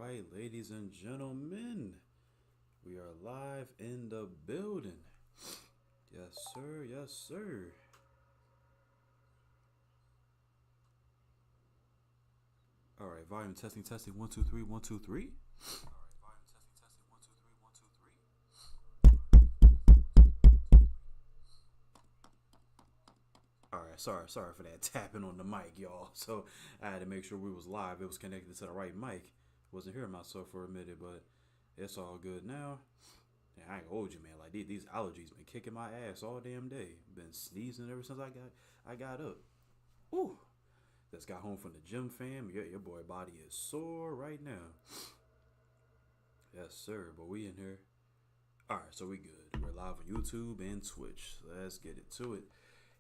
right, ladies and gentlemen, we are live in the building. Yes, sir. Yes, sir. All right, volume testing, testing. 1, 2, 3, 1, 2, 3. All right, sorry for that tapping on the mic, y'all. So I had to make sure we was live. It was connected to the right mic. Wasn't hearing myself for a minute, but it's all good now. Yeah, I ain't gonna hold you, man. Like these allergies been kicking my ass all damn day. Been sneezing ever since I got up. Ooh, just got home from the gym, fam. Your boy body is sore right now. Yes, sir. But we in here. All right, so we good. We're live on YouTube and Twitch. Let's get it to it.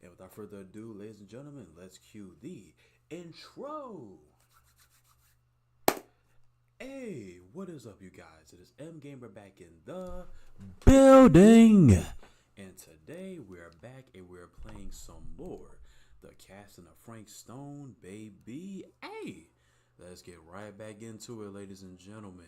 And without further ado, ladies and gentlemen, let's cue the intro. Hey, what is up, you guys? It is M Gamer back in the building. And today we're back and we're playing some more. The casting of Frank Stone, baby. Hey, let's get right back into it, ladies and gentlemen.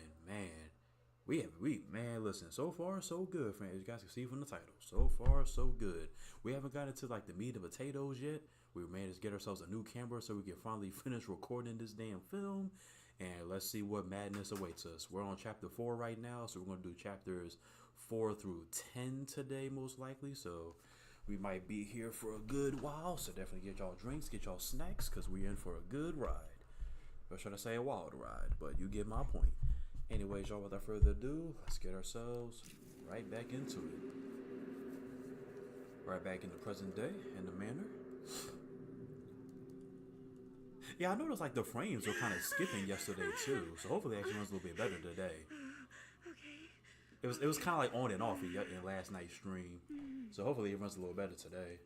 Man, listen, so far so good, friends. You guys can see from the title. So far so good. We haven't gotten to like the meat and potatoes yet. We managed to get ourselves a new camera so we can finally finish recording this damn film. And let's see what madness awaits us. We're on chapter 4 right now, so we're going to do chapters 4 through 10 today, most likely. So we might be here for a good while. So definitely get y'all drinks, get y'all snacks, because we're in for a good ride. Or should I say a wild ride? But you get my point. Anyways, y'all, without further ado, let's get ourselves right back into it. Right back in the present day, in the manner. Yeah, I noticed like the frames were kind of skipping yesterday too, so hopefully it actually runs a little bit better today. It was kind of like on and off in last night's stream, so hopefully it runs a little better today.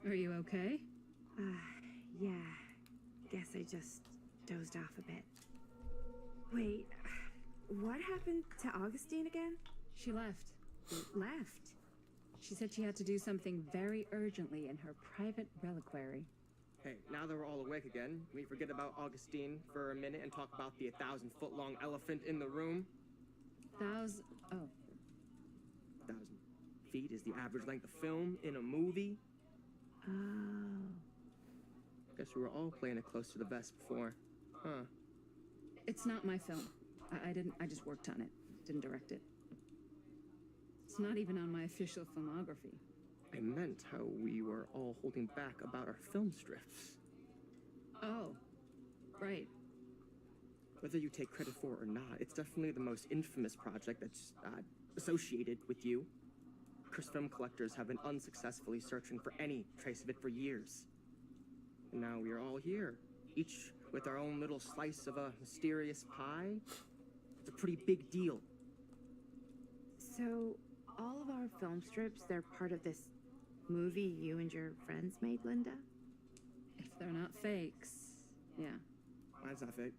Are you okay? Yeah. Guess I just dozed off a bit. Wait, what happened to Augustine again? She left. Left? She said she had to do something very urgently in her private reliquary. Hey, now that we're all awake again, can we forget about Augustine for a minute and talk about the 1,000-foot-long elephant in the room? 1,000... Oh. 1,000 feet is the average length of film in a movie. Oh. Guess we were all playing it close to the vest before. Huh. It's not my film. I just worked on it. Didn't direct it. It's not even on my official filmography. I meant how we were all holding back about our film strips. Oh. Right. Whether you take credit for it or not, it's definitely the most infamous project that's associated with you. Cursed film collectors have been unsuccessfully searching for any trace of it for years. And now we are all here, each with our own little slice of a mysterious pie. It's a pretty big deal. So, all of our film strips, they're part of this movie you and your friends made, Linda? If they're not fakes. Yeah. Mine's not fake.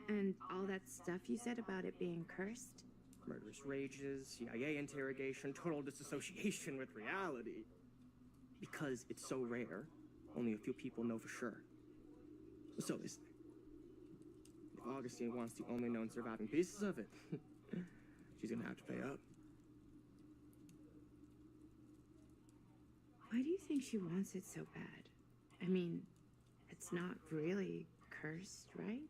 And all that stuff you said about it being cursed? Murderous rages, CIA interrogation, total disassociation with reality. Because it's so rare, only a few people know for sure. So they say. If Augustine wants the only known surviving pieces of it, she's gonna have to pay up. Why do you think she wants it so bad? I mean, it's not really cursed, right?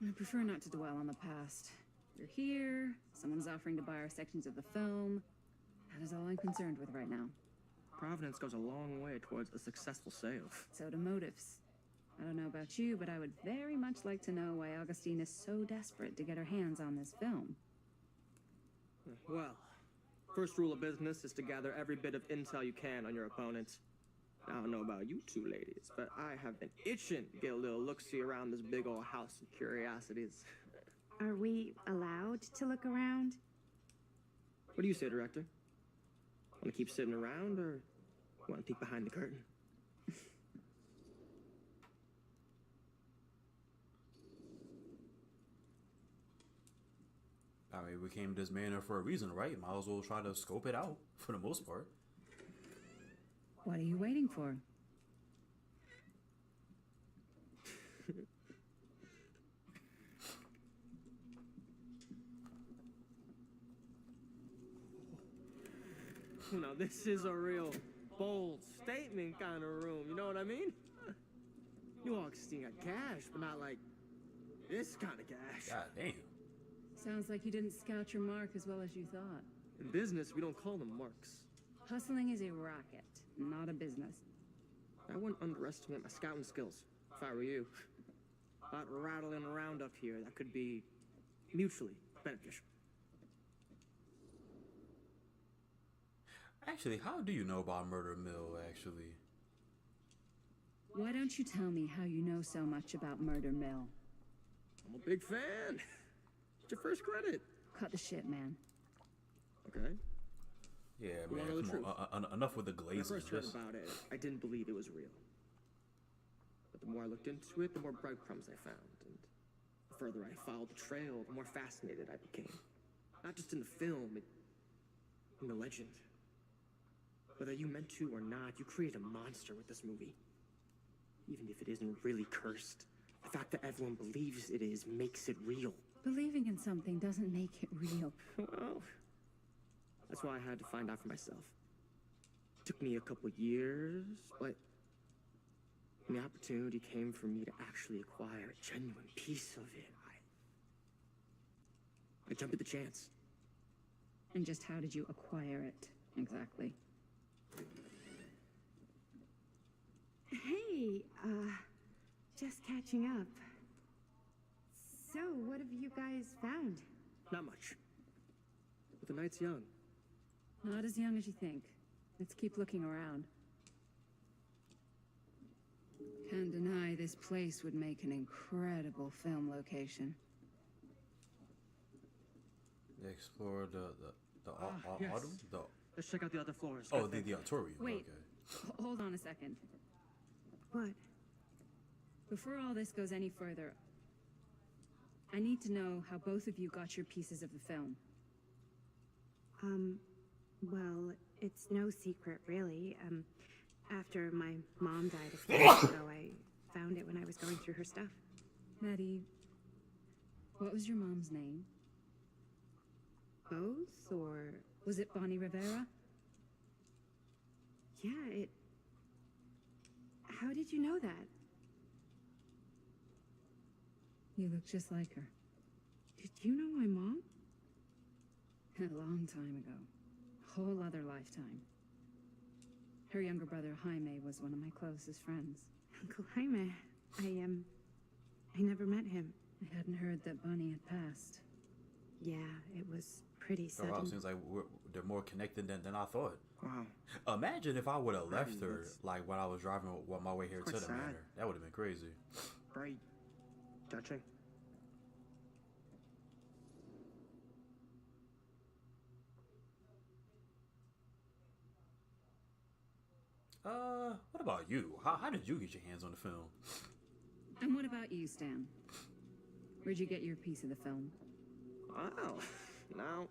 I prefer not to dwell on the past. You're here, someone's offering to buy our sections of the film. That is all I'm concerned with right now. Providence goes a long way towards a successful sale. So do motives. I don't know about you, but I would very much like to know why Augustine is so desperate to get her hands on this film. Well, first rule of business is to gather every bit of intel you can on your opponent. I don't know about you two ladies, but I have been itching to get a little look-see around this big old house of curiosities. Are we allowed to look around? What do you say, director? Want to keep sitting around, or want to peek behind the curtain? I mean, we came this manner for a reason, right? Might as well try to scope it out for the most part. What are you waiting for? Now, this is a real bold statement kind of room, you know what I mean? New Augustine got cash, but not like this kind of cash. God damn. Sounds like you didn't scout your mark as well as you thought. In business, we don't call them marks. Hustling is a racket, not a business. I wouldn't underestimate my scouting skills, if I were you. About rattling around up here, that could be mutually beneficial. Actually, how do you know about Murder Mill, actually? Why don't you tell me how you know so much about Murder Mill? I'm a big fan. It's your first credit. Cut the shit, man. Okay. Yeah, You wanna know the man, come on. Enough with the When I glazing. first heard about it, I didn't believe it was real. But the more I looked into it, the more breadcrumbs I found. And the further I followed the trail, the more fascinated I became. Not just in the film, in the legend. Whether you meant to or not, you create a monster with this movie. Even if it isn't really cursed, the fact that everyone believes it is makes it real. Believing in something doesn't make it real. Well, that's why I had to find out for myself. Took me a couple years, but when the opportunity came for me to actually acquire a genuine piece of it, I jumped at the chance. And just how did you acquire it, exactly? Hey, just catching up. So, what have you guys found? Not much. But the night's young. Not as young as you think. Let's keep looking around. Can't deny this place would make an incredible film location. They explored the Yes. autumn? Let's check out the other floors. Oh, the auditorium. Wait. Okay. Hold on a second. What? Before all this goes any further, I need to know how both of you got your pieces of the film. Well, it's no secret, really. After my mom died a few years ago, I found it when I was going through her stuff. Maddie, what was your mom's name? Both, or... Was it Bonnie Rivera? Yeah, it... How did you know that? You look just like her. Did you know my mom? A long time ago. Whole other lifetime. Her younger brother, Jaime, was one of my closest friends. Uncle Jaime. I never met him. I hadn't heard that Bonnie had passed. Yeah, it was pretty Oh, sudden. wow, seems like they're more connected than I thought. Wow. Imagine if I would have left her, that's- like, when I was driving on my way here to quite the sad. manor. That would have been crazy. Right. Touching. What about you? How did you get your hands on the film? And what about you, Stan? Where'd you get your piece of the film? Wow. Now,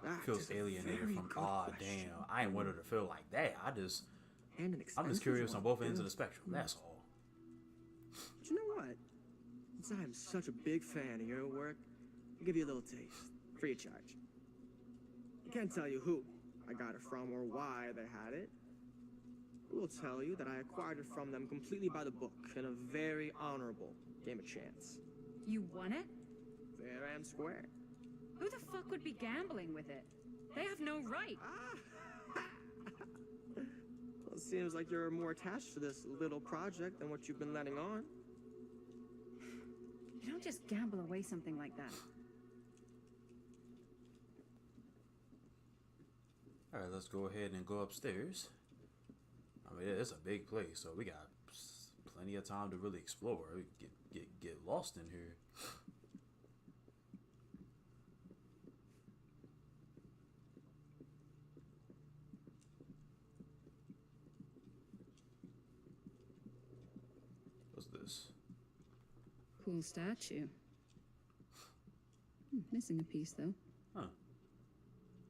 that Feels is a alienated very from, good damn, question. I ain't wanted to feel like that. And I'm an just expensive curious on one, both ends of too. the spectrum. That's all. But you know what? Since I'm such a big fan of your work, I'll give you a little taste, free of charge. I can't tell you who I got it from or why they had it. I will tell you that I acquired it from them completely by the book in a very honorable game of chance. You won it? Fair and square. Who the fuck would be gambling with it? They have no right. Well, it seems like you're more attached to this little project than what you've been letting on. You don't just gamble away something like that. All right, let's go ahead and go upstairs. I mean, it's a big place, so we got plenty of time to really explore. Get lost in here. What's this? Cool statue. Missing a piece, though. Huh.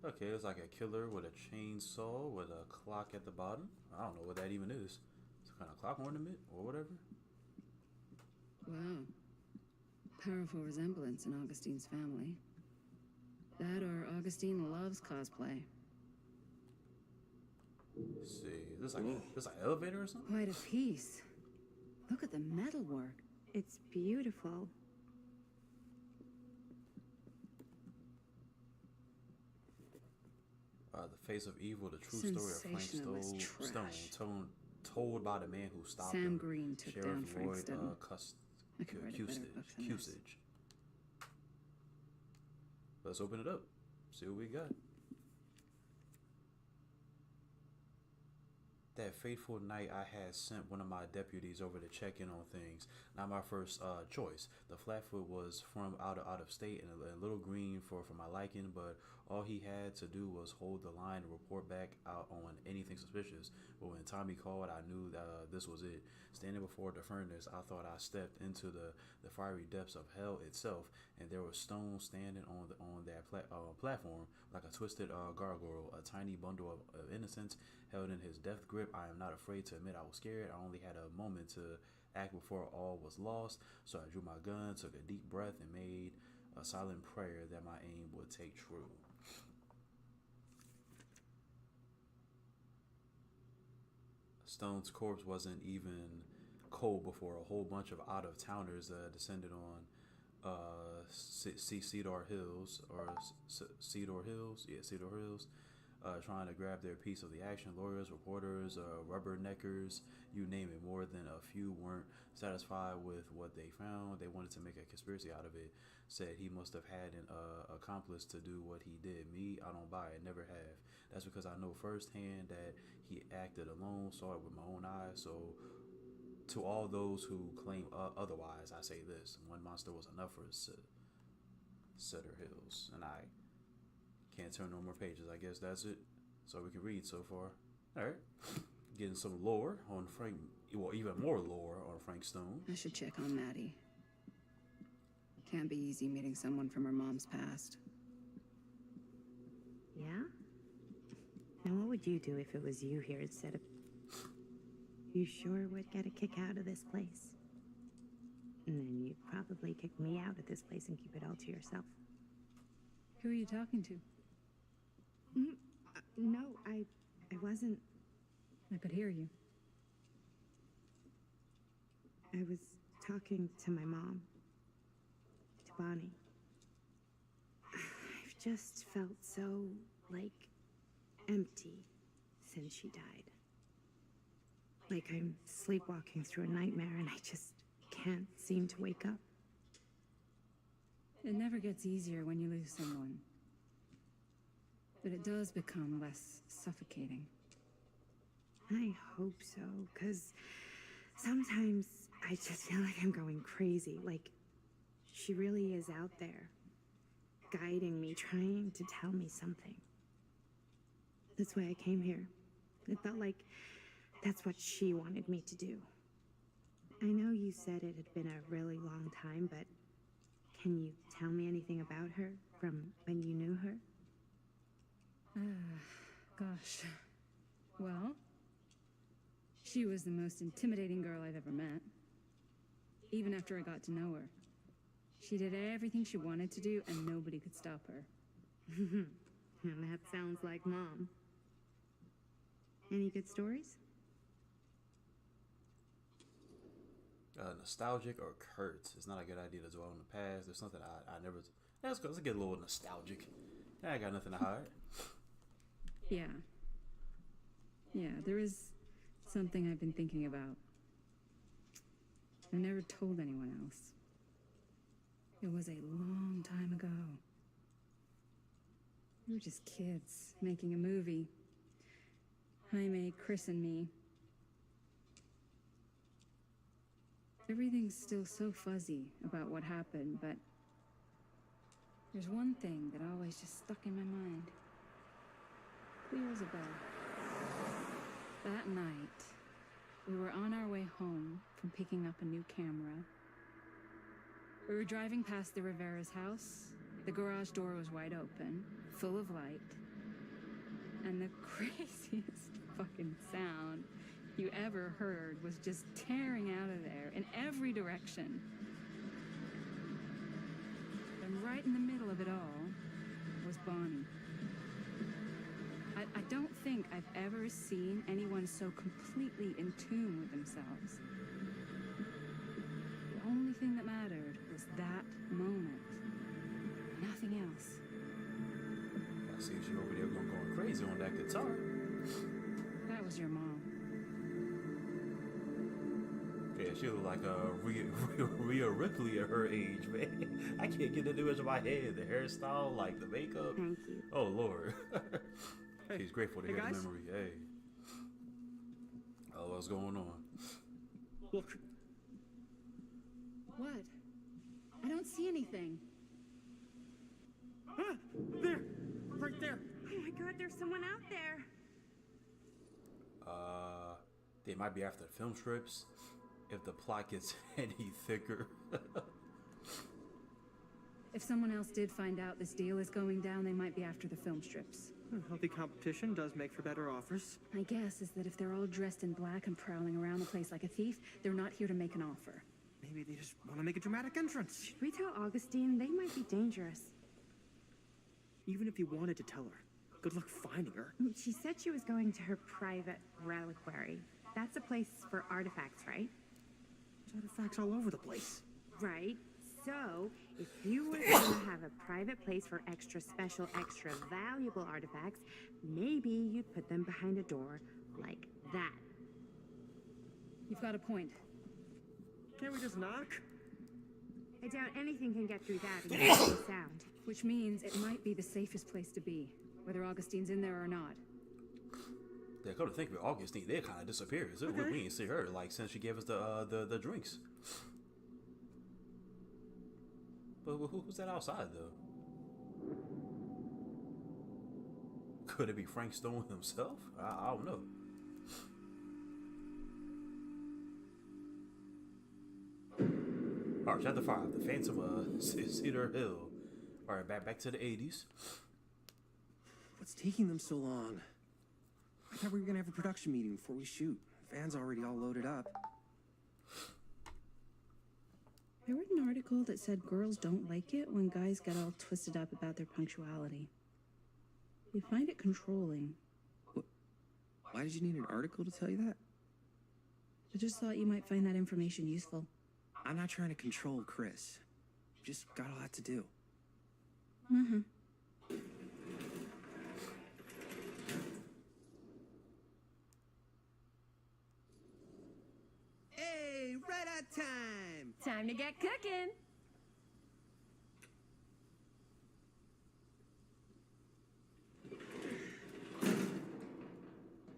Okay, it's like a killer with a chainsaw with a clock at the bottom. I don't know what that even is. Some kind of clock ornament or whatever. Wow. Powerful resemblance in Augustine's family. That or Augustine loves cosplay. Let's see, this like an elevator or something? Quite a piece. Look at the metalwork. It's beautiful. The Face of Evil, the true story of Frank Sensationalist Stone, trash. told by the man who stopped Sam him, Green took Sheriff down Frank Lloyd Stone. I could write a better book than this. Cusage. Let's open it up. See what we got. That fateful night, I had sent one of my deputies over to check in on things. Not my first choice. The flatfoot was from out of state and a little green for my liking, but all he had to do was hold the line and report back out on anything suspicious. But when Tommy called, I knew this was it. Standing before the furnace, I thought I stepped into the fiery depths of hell itself, and there was Stone standing on that platform like a twisted gargoyle, a tiny bundle of innocence held in his death grip. I am not afraid to admit I was scared. I only had a moment to act before all was lost, so I drew my gun, took a deep breath, and made a silent prayer that my aim would take true. Stone's corpse wasn't even cold before a whole bunch of out-of-towners descended on Cedar Hills, trying to grab their piece of the action. Lawyers, reporters, rubberneckers, you name it. More than a few weren't satisfied with what they found. They wanted to make a conspiracy out of it. Said he must have had an accomplice to do what he did. Me, I don't buy it. Never have. That's because I know firsthand that he acted alone. Saw it with my own eyes. So, to all those who claim otherwise, I say this: one monster was enough for Cedar Hills, and I can't turn no more pages. I guess that's it. So we can read so far. All right. Getting some lore on Frank. Well, even more lore on Frank Stone. I should check on Maddie. Can't be easy meeting someone from her mom's past. Yeah? And what would you do if it was you here instead of... You sure would get a kick out of this place. And then you'd probably kick me out of this place and keep it all to yourself. Who are you talking to? No, I wasn't. I could hear you. I was talking to my mom. To Bonnie. I've just felt so, empty since she died. Like I'm sleepwalking through a nightmare and I just can't seem to wake up. It never gets easier when you lose someone. But it does become less suffocating. I hope so, because sometimes I just feel like I'm going crazy. Like, she really is out there, guiding me, trying to tell me something. That's why I came here. It felt like that's what she wanted me to do. I know you said it had been a really long time, but can you tell me anything about her from when you knew her? Gosh. Well, she was the most intimidating girl I've ever met. Even after I got to know her. She did everything she wanted to do, and nobody could stop her. And that sounds like Mom. Any good stories? Nostalgic or curt. It's not a good idea to dwell on the past. There's something I never... Let's get a little nostalgic. I ain't got nothing to hide. Yeah. Yeah, there is something I've been thinking about. I never told anyone else. It was a long time ago. We were just kids making a movie. Jaime, Chris, and me. Everything's still so fuzzy about what happened, but there's one thing that always just stuck in my mind. Clear as a bell. That night, we were on our way home from picking up a new camera. We were driving past the Rivera's house. The garage door was wide open, full of light, And the craziest fucking sound you ever heard was just tearing out of there in every direction. And right in the middle of it all was Bonnie. I don't think I've ever seen anyone so completely in tune with themselves. The only thing that mattered was that moment. Nothing else. I see she over there going crazy on that guitar. That was your mom. Yeah, she looked like Rhea Ripley at her age, man. I can't get the image in my head. The hairstyle, like the makeup. Thank you. Oh, Lord. Hey, She's grateful to hey hear guys. the memory. Hey. Oh, what's going on? Look, What? I don't see anything. ah, there, right there. Oh my god, there's someone out there. They might be after the film strips. If the plot gets any thicker. If someone else did find out this deal is going down, they might be after the film strips. Healthy competition does make for better offers. My guess is that if they're all dressed in black and prowling around the place like a thief, they're not here to make an offer. Maybe they just want to make a dramatic entrance. Should we tell Augustine? They might be dangerous. Even if you wanted to tell her, good luck finding her. She said she was going to her private reliquary. That's a place for artifacts, right? There's artifacts all over the place. Right. So, if you were going to have a private place for extra special, extra valuable artifacts, maybe you'd put them behind a door like that. You've got a point. Can't we just knock? I doubt anything can get through that and make any sound. Which means it might be the safest place to be, whether Augustine's in there or not. Yeah, come to think of it, Augustine, they kind of disappeared. So Okay. we didn't see her, like, since she gave us the drinks. But who was that outside, though? Could it be Frank Stone himself? I don't know. Alright, chapter 5, The Phantom Cedar Hill. Alright, back to the 80s. What's taking them so long? I thought we were gonna have a production meeting before we shoot. Van's already all loaded up. I read an article that said girls don't like it when guys get all twisted up about their punctuality. They find it controlling. Why did you need an article to tell you that? I just thought you might find that information useful. I'm not trying to control Chris. Just got a lot to do. Mm-hmm. Hey, right on time! Time to get cooking.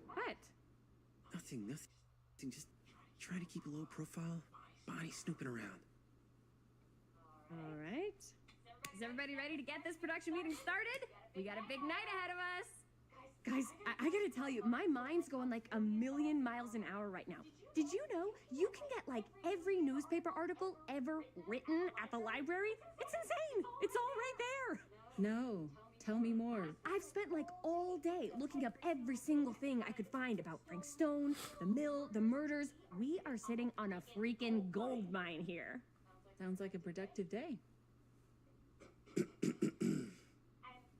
What? Nothing. Just trying to keep a low profile. Bonnie snooping around. All right. Is everybody ready to get this production meeting started? We got a big night ahead of us. Guys, I gotta tell you, my mind's going like a million miles an hour right now. Did you know you can get like every newspaper article ever written at the library? It's insane. It's all right there. No, tell me more. I've spent like all day looking up every single thing I could find about Frank Stone, the mill, the murders. We are sitting on a freaking gold mine here. Sounds like a productive day.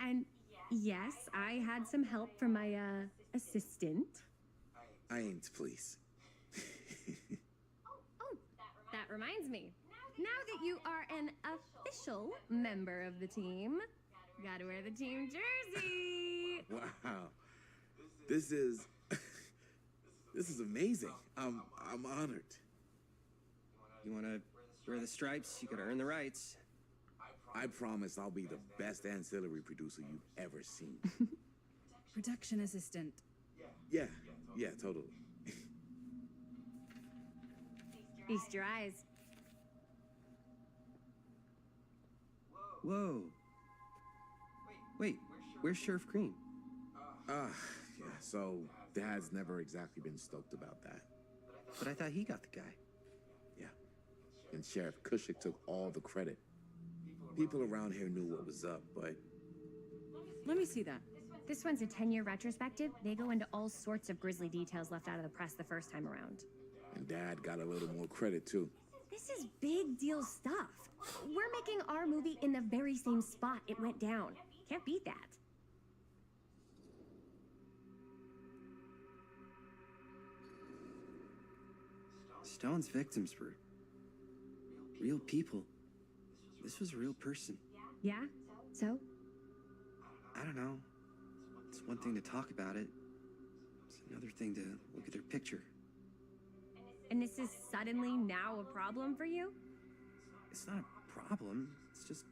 And yes, I had some help from my assistant. I ain't please. Oh, that reminds me. Now that you are an official member of the team, gotta wear the team jersey. Wow. This is amazing. I'm honored. You wanna wear the stripes? You gotta earn the rights. I promise I'll be the best ancillary producer you've ever seen. Production assistant. Yeah, totally. Feast your eyes. Whoa. Wait, where's Sheriff Green? Yeah, so Dad's never exactly been stoked about that. But I thought he got the guy. Yeah. And Sheriff Cushik took all the credit. People around here knew what was up, but Let me see that. This one's a 10-year retrospective. They go into all sorts of grisly details left out of the press the first time around. And Dad got a little more credit, too. This is big deal stuff. We're making our movie in the very same spot it went down. Can't beat that. Stone's victims were real people. This was a real person. Yeah? So? I don't know. It's one thing to talk about it. It's another thing to look at their picture. And this is suddenly now a problem for you? It's not a problem. It's just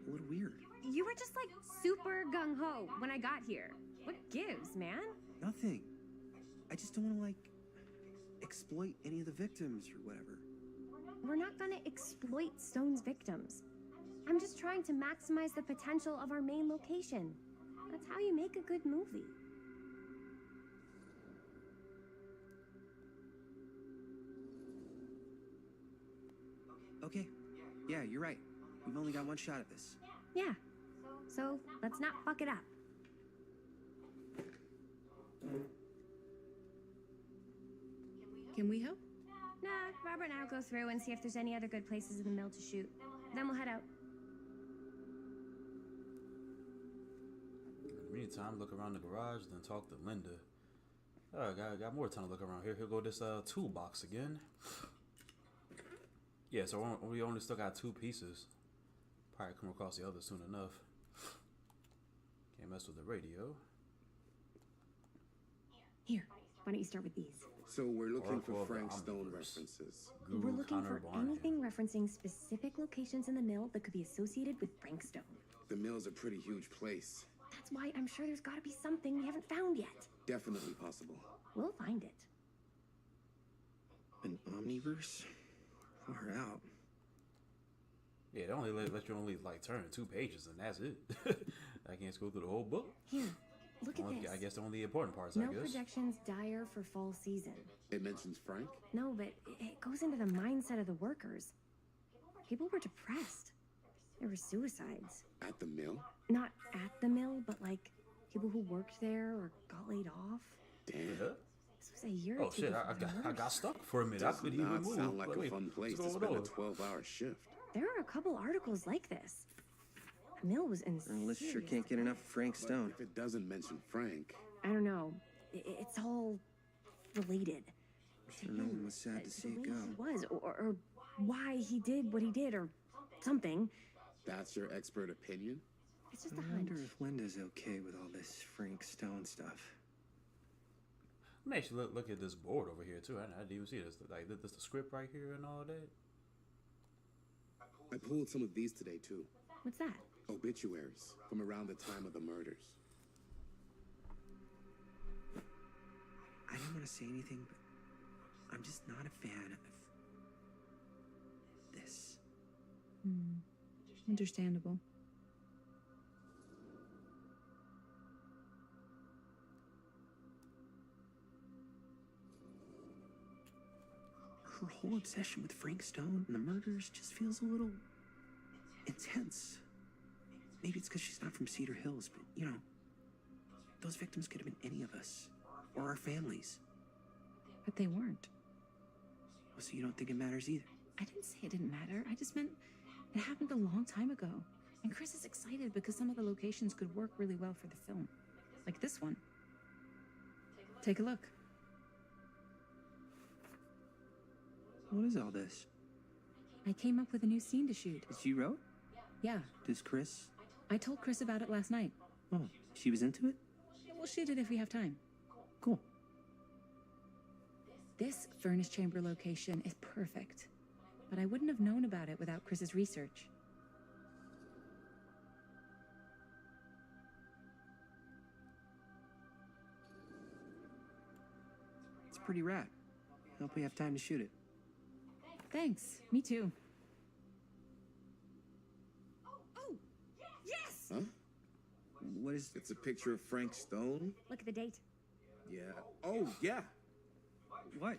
a little weird. You were just like super gung-ho when I got here. What gives, man? Nothing. I just don't want to, like, exploit any of the victims or whatever. We're not gonna exploit Stone's victims. I'm just trying to maximize the potential of our main location. That's how you make a good movie. Okay. Yeah, you're right. We've only got one shot at this. Yeah. So let's not fuck it up. Can we help? Nah, Robert and I'll go through and see if there's any other good places in the mill to shoot. Then we'll head out. In the meantime, look around the garage, then talk to Linda. Got more time to look around here. Here go this toolbox again. Yeah, so we only still got 2 pieces. Probably come across the other soon enough. Can't mess with the radio. Here, why don't you start with these? So we're looking Oracle for of the Frank Stone Omniverse. references. We're Guru looking Connor for Barnham. anything referencing specific locations in the mill that could be associated with Frank Stone. The mill's a pretty huge place. That's why I'm sure there's gotta be something we haven't found yet. Definitely possible. We'll find it. An omniverse? Far out. Yeah, they only let you only like turn 2 pages and that's it. I can't go through the whole book. Here, look at Only, this. I guess the only important parts, No I guess. projections dire for fall season. It mentions Frank? No, but it goes into the mindset of the workers. People were depressed. There were suicides. At the mill? Not at the mill, but like people who worked there or got laid off. Damn. Yeah. This was a year or Oh two shit! before I the got murders. stuck for a minute. Does I couldn't even not move. sound like a Wait, fun place to what's spend going a on? 12-hour shift. There are a couple articles like this. The mill was in Well, this sure serious can't get enough of Frank Stone. If it doesn't mention Frank, I don't know. It's all related. Sure, no one was sad to see The it way go. he was, or why he did what he did, or something. that's your expert opinion? It's just a I hunch. wonder if Linda's okay with all this Frank Stone stuff. Let me actually look at this board over here too. I didn't even see this. Like this the script right here and all that. I pulled some of these today, too. What's that? Obituaries from around the time of the murders. I don't want to say anything, but I'm just not a fan of this. Understandable. Her whole obsession with Frank Stone and the murders just feels a little intense. Maybe it's because she's not from Cedar Hills, but you know, those victims could have been any of us or our families. But they weren't. So you don't think it matters either? I didn't say it didn't matter. I just meant it happened a long time ago. And Chris is excited because some of the locations could work really well for the film. Like this one. Take a look. What is all this? I came up with a new scene to shoot. That you wrote? Yeah, Does Chris? I told Chris about it last night. Oh, she was into it? We'll shoot it if we have time. Cool. This furnace chamber location is perfect. But I wouldn't have known about it without Chris's research. It's pretty rad. Hope we have time to shoot it. Thanks. Me too. Oh, yes! Huh? What is... It's a picture of Frank Stone? Look at the date. Yeah. Oh, yeah. What?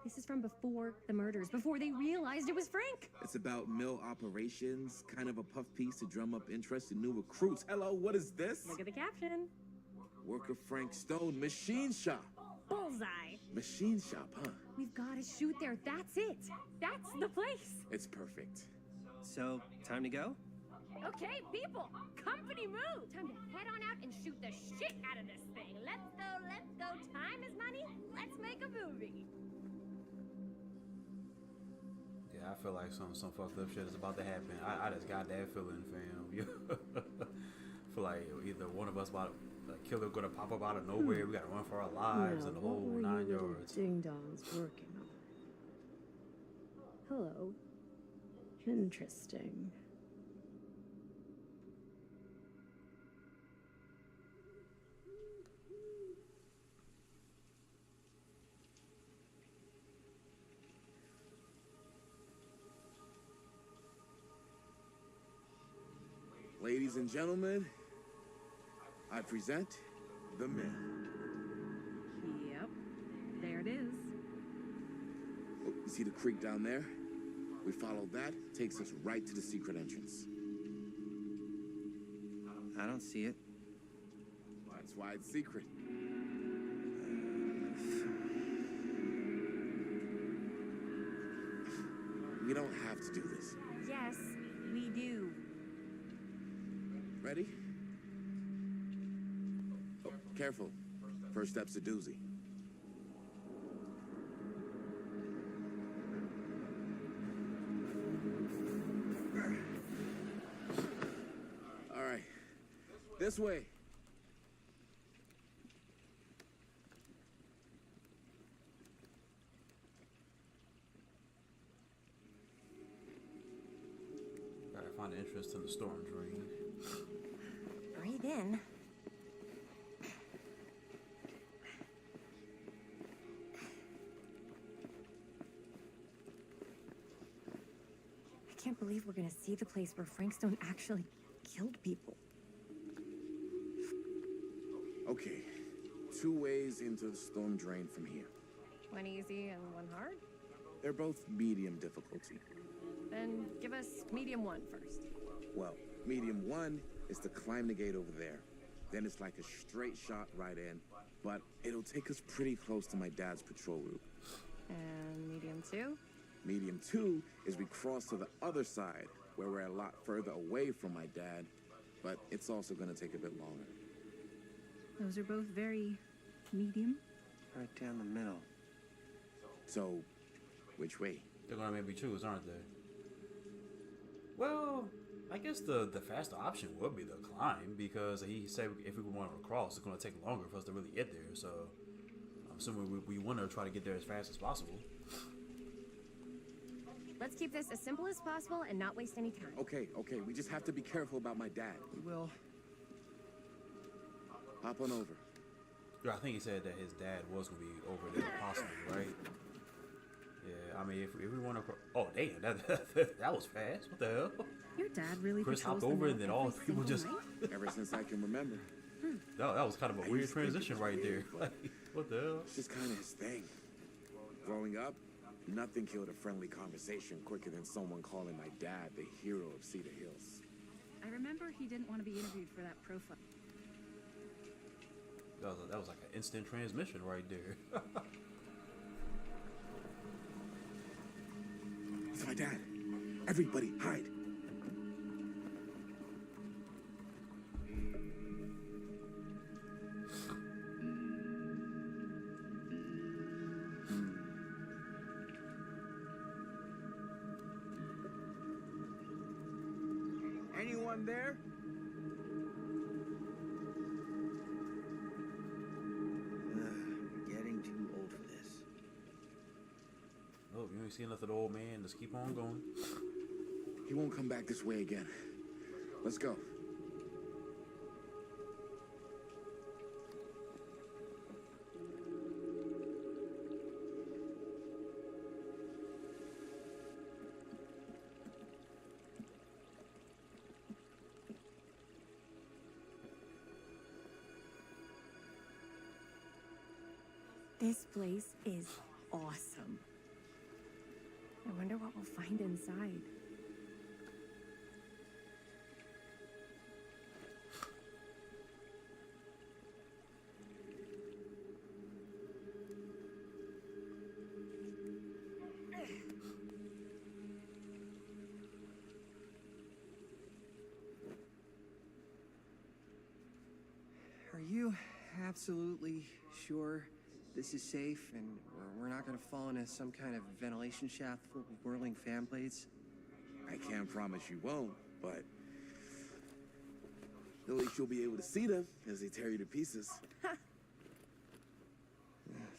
This is from before the murders, before they realized it was Frank. It's about mill operations, kind of a puff piece to drum up interest in new recruits. Hello, what is this? Look at the caption. Work of Frank Stone, machine shop. Bullseye. Machine shop, huh? We've got to shoot there. That's it. That's the place. It's perfect. So, time to go? Okay, people, company move. Time to head on out and shoot the shit out of this thing. Let's go, let's go. Time is money. Let's make a movie. Yeah, I feel like some fucked up shit is about to happen. I just got that feeling, fam. Feel like either one of us about a killer gonna pop up out of nowhere. We gotta run for our lives and the whole 9 yards. Ding dongs working on. Hello. Interesting. Ladies and gentlemen, I present the men. Yep. There it is. Oh, you see the creek down there? We follow that, takes us right to the secret entrance. I don't see it. That's why it's secret. We don't have to do this. Yes, we do. Ready? Oh, careful. First step's a doozy. All right. This way. Gotta find an entrance to the storm drain. Breathe in. I can't believe we're gonna see the place where Frank Stone actually killed people. Okay. 2 ways into the storm drain from here. One easy and one hard? They're both medium difficulty. Then give us medium one first. Well, medium 1 is to climb the gate over there. Then it's like a straight shot right in, but it'll take us pretty close to my dad's patrol route. And medium two? Medium 2 is we cross to the other side, where we're a lot further away from my dad, but it's also gonna take a bit longer. Those are both very medium. Right down the middle. So, which way? They're gonna maybe choose, aren't they? Well, I guess the faster option would be the climb, because he said if we want to cross, it's gonna take longer for us to really get there. So I'm assuming we want to try to get there as fast as possible. Let's keep this as simple as possible and not waste any time. Okay, we just have to be careful about my dad. We will. Hop on over. Yeah, I think he said that his dad was gonna be over there possibly, right? Yeah, I mean, if we want to, oh damn, that was fast. What the hell? Your dad really Chris patrols hopped the over, map and then every all people single just night? Ever since I can remember. that was kind of a weird transition right there. Like, what the hell? It's just kind of his thing. Growing up, nothing killed a friendly conversation quicker than someone calling my dad the hero of Cedar Hills. I remember he didn't want to be interviewed for that profile. That was like an instant transmission right there. It's my dad. Everybody, hide. Anyone there? Getting too old for this. Oh, you ain't seen nothing, old man. Just keep on going. He won't come back this way again. Let's go. This place is awesome. I wonder what we'll find inside. you absolutely sure this is safe and we're not gonna fall into some kind of ventilation shaft full of whirling fan blades? I can't promise you won't, but at least you'll be able to see them as they tear you to pieces.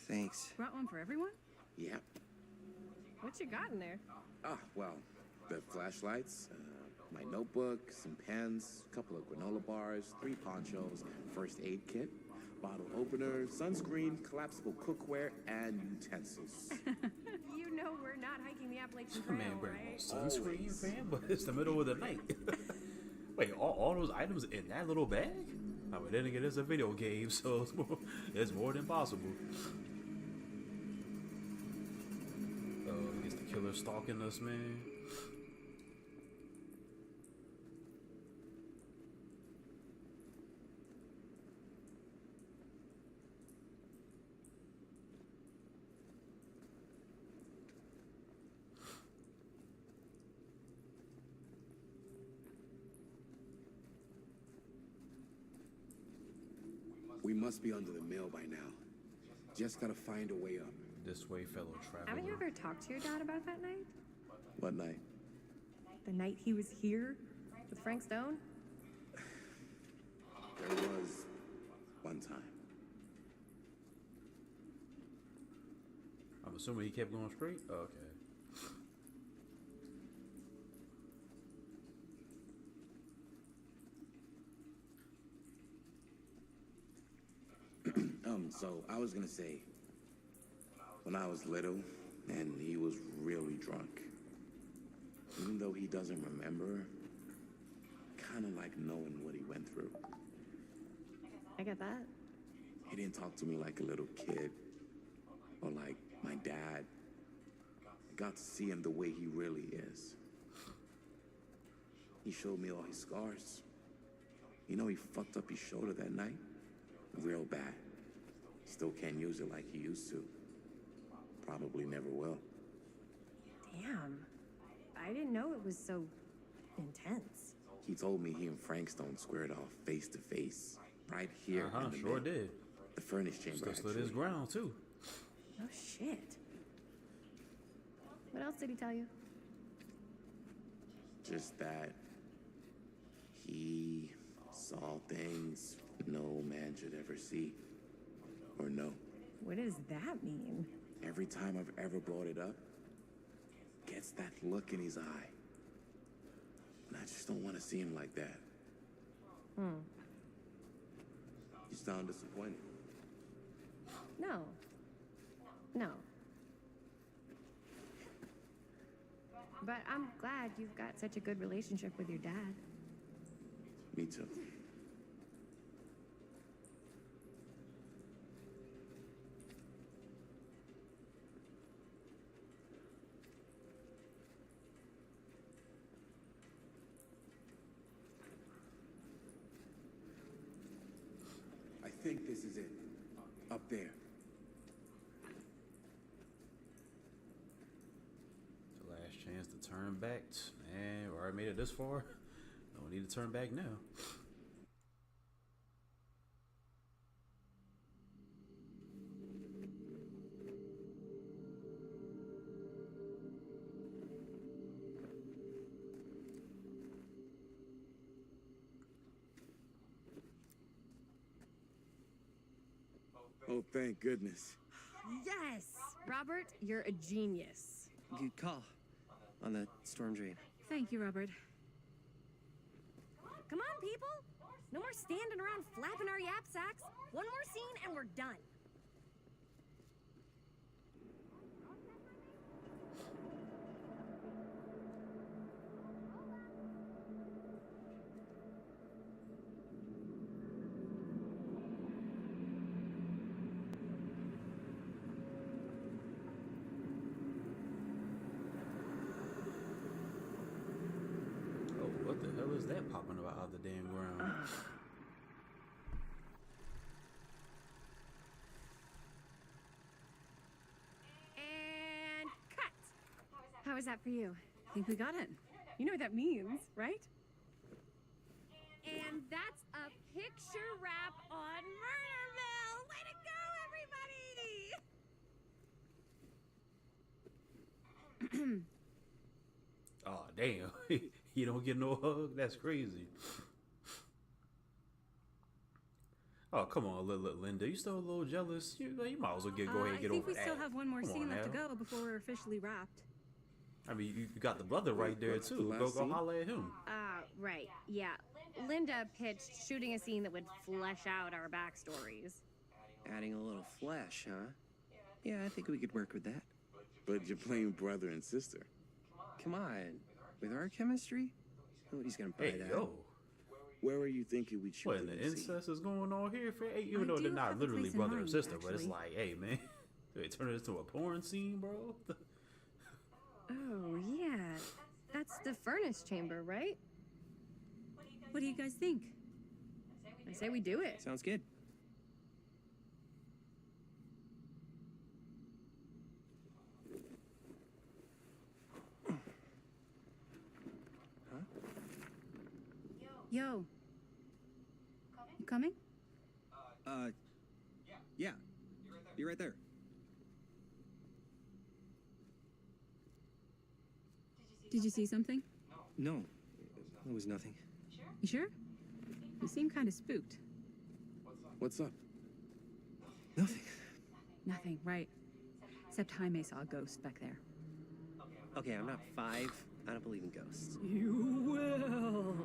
Thanks. Brought one for everyone? Yep. What you got in there? Well, the flashlights, my notebook, some pens, a couple of granola bars, 3 ponchos, first aid kit, bottle opener, sunscreen, collapsible cookware, and utensils. You know we're not hiking the Appalachian Trail, Man, wearing right? sunscreen, fam, but it's the middle of the night. Wait, all those items in that little bag? I mean, then again, it's a video game, so it's more than possible. I guess the killer's stalking us, man. We must be under the mill by now. Just gotta find a way up. This way, fellow traveler. Haven't you ever talked to your dad about that night? What night? The night he was here with Frank Stone? There was one time. I'm assuming he kept going straight? Okay. So I was gonna say, when I was little and he was really drunk, even though he doesn't remember, kind of like knowing what he went through. I get that. He didn't talk to me like a little kid or like my dad. I got to see him the way he really is. He showed me all his scars. You know, he fucked up his shoulder that night real bad. Still can't use it like he used to. Probably never will. Damn. I didn't know it was so intense. He told me he and Frank Stone squared off face to face, right here in the Sure middle. did. The furnace chamber, Still stood actually. his ground, too. No shit. What else did he tell you? Just that he saw things no man should ever see or know. What does that mean? Every time I've ever brought it up, gets that look in his eye. And I just don't want to see him like that. You sound disappointed. No. No. But I'm glad you've got such a good relationship with your dad. Me too. I think this is it. Up there. The last chance to turn back. Man, we already made it this far. Don't need to turn back now. Oh, thank goodness. Yes! Robert, you're a genius. Good call on the storm drain. Thank you, Robert. Come on, people! No more standing around flapping our yap sacks. One more scene and we're done. What the hell is that popping about out of the damn ground? And cut! How was that for you? I think we got it. You know what that means, right? And that's a picture wrap on Oh damn, he don't get no hug. That's crazy. Oh come on, Linda, you still a little jealous? You might as well go ahead and get I think over we that. still have one more Come scene on left to now. go before we're officially wrapped. I mean, you got the brother right there what's the too. last Go scene? holler at him. Right. Yeah. Linda pitched shooting a scene that would flesh out our backstories. Adding a little flesh, huh? Yeah, I think we could work with that. But you're playing brother and sister. Come on. With our chemistry? Nobody's gonna buy Hey that. yo, Where were you thinking we'd shoot what the the new scene? incest is going on here? Hey, even I though they're do not have a literally place in brother and mind, sister, but it's actually. like, hey man, they turn it into a porn scene, bro. Oh, yeah. That's the furnace chamber, right? What do you guys think? I say we do it. Sounds good. Yo. You coming? Yeah. Be right there. Did you see something? No, it was nothing. You sure? You seem kind of spooked. What's up? Nothing. Nothing, right. Except Jaime saw a ghost back there. Okay, I'm not 5. I don't believe in ghosts. You will.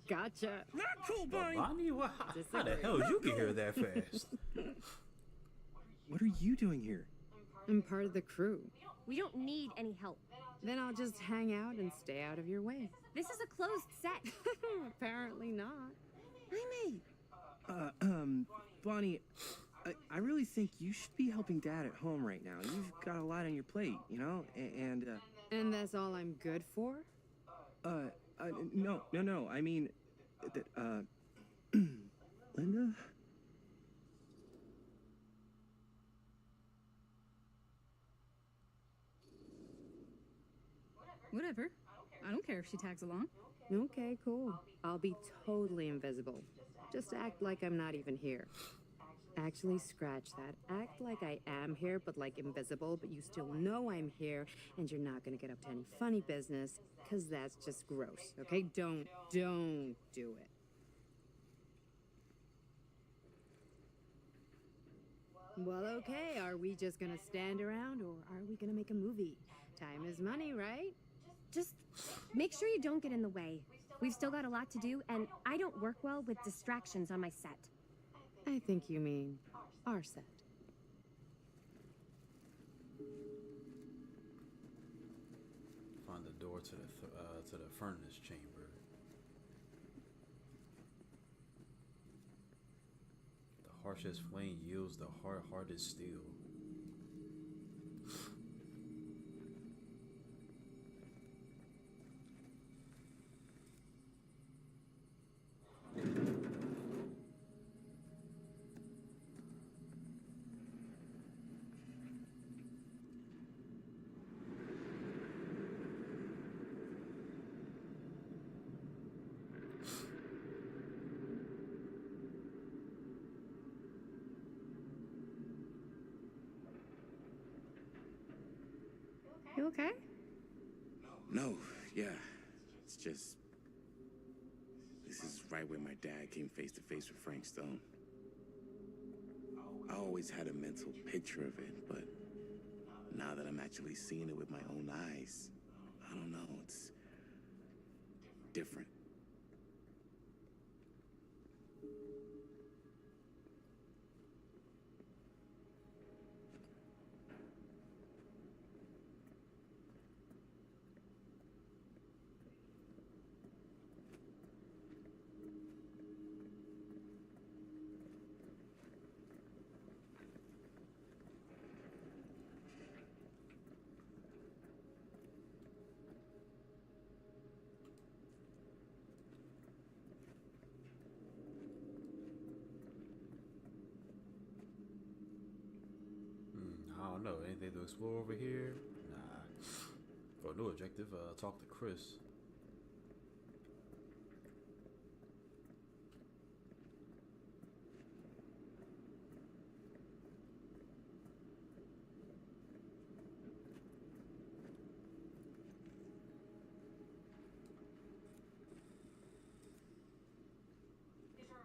Gotcha. Not cool, Bonnie, how the hell you get here that fast? What are you doing here? I'm part of the crew. We don't need any help. Then I'll just hang out and stay out of your way. This is a closed set. Apparently not. Jaime. Bonnie, I really think you should be helping Dad at home right now. You've got a lot on your plate, you know? And that's all I'm good for? No. I mean, Linda? Whatever. I don't care if she tags along. Okay, cool. I'll be totally invisible. Just act like I'm not even here. Actually, scratch that. Act like I am here, but like invisible, but you still know I'm here, and you're not gonna get up to any funny business, because that's just gross, okay? Don't do it. Well, okay, are we just gonna stand around, or are we gonna make a movie? Time is money, right? Just make sure you don't get in the way. We've still got a lot to do, and I don't work well with distractions on my set. I think you mean our set. Find the door to the furnace chamber. The harshest flame yields the hardest steel. You okay? No, yeah. It's just. This is right where my dad came face to face with Frank Stone. I always had a mental picture of it, but now that I'm actually seeing it with my own eyes, I don't know, it's different. I don't know. Anything to explore over here? Nah. Oh, new objective. Talk to Chris.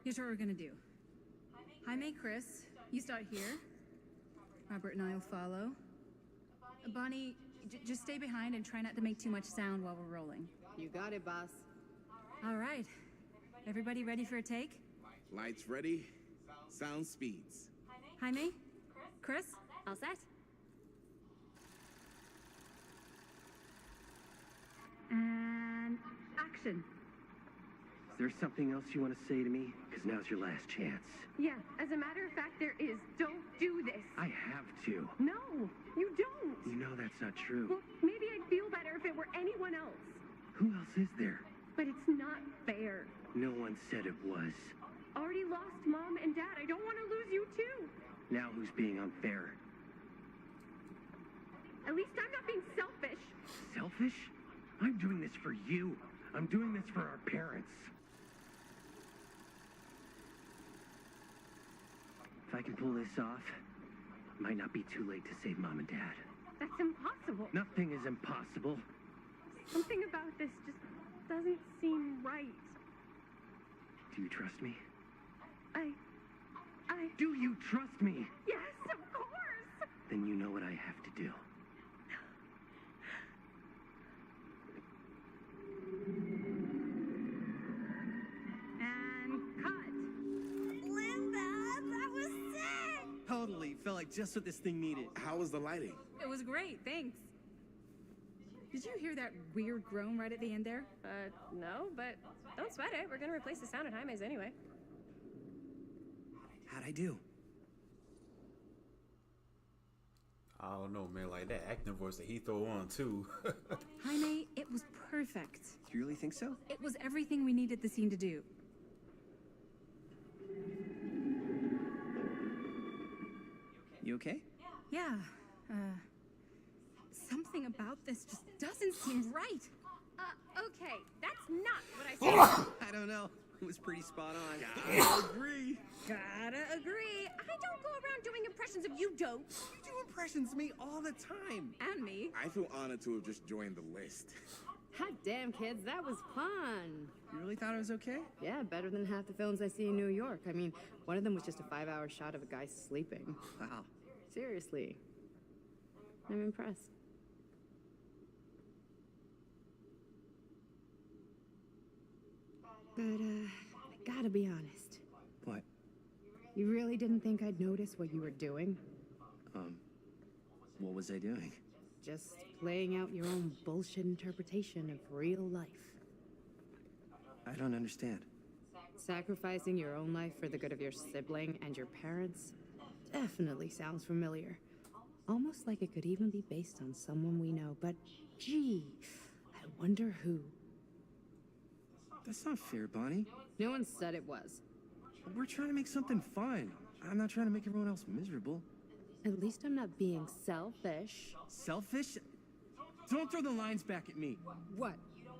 Here's what we're gonna do. Jaime, Chris, you start here. Robert and I will follow. Bonnie, just stay behind and try not to make too much sound while we're rolling. You got it, boss. All right. Everybody ready for a take? Lights ready, sound speeds. Jaime? Chris? All set? And action. Is there something else you want to say to me? Because now's your last chance. Yeah, as a matter of fact, there is. Don't do this. I have to. No, you don't. You know that's not true. Well, maybe I'd feel better if it were anyone else. Who else is there? But it's not fair. No one said it was. Already lost Mom and Dad. I don't want to lose you too. Now who's being unfair? At least I'm not being selfish. Selfish? I'm doing this for you. I'm doing this for our parents. If I can pull this off, it might not be too late to save Mom and Dad. That's impossible. Nothing is impossible. Something about this just doesn't seem right. Do you trust me? Do you trust me? Yes, of course! Then you know what I have to do. And cut. Linda, that was sick! Totally. Felt like just what this thing needed. How was the lighting? It was great, thanks. Did you hear that weird groan right at the end there? No, but don't sweat it. We're gonna replace the sound at Jaime's anyway. How'd I do? I don't know, man. Like that acting voice that he throw on too. Jaime, it was perfect. You really think so? It was everything we needed the scene to do. You okay? Yeah, something about this just doesn't seem right. Okay, that's not what I said. I don't know. It was pretty spot on. I agree. Gotta agree. I don't go around doing impressions of you dopes. You do impressions of me all the time. And me. I feel honored to have just joined the list. Hot damn, kids, that was fun. You really thought it was okay? Yeah, better than half the films I see in New York. I mean, one of them was just a 5-hour shot of a guy sleeping. Wow. Seriously. I'm impressed. But, I gotta be honest. What? You really didn't think I'd notice what you were doing? What was I doing? Just playing out your own bullshit interpretation of real life. I don't understand. Sacrificing your own life for the good of your sibling and your parents definitely sounds familiar. Almost like it could even be based on someone we know, but gee, I wonder who. That's not fair, Bonnie. No one said it was. We're trying to make something fun. I'm not trying to make everyone else miserable. At least I'm not being selfish. Selfish? Don't throw the lines back at me. What?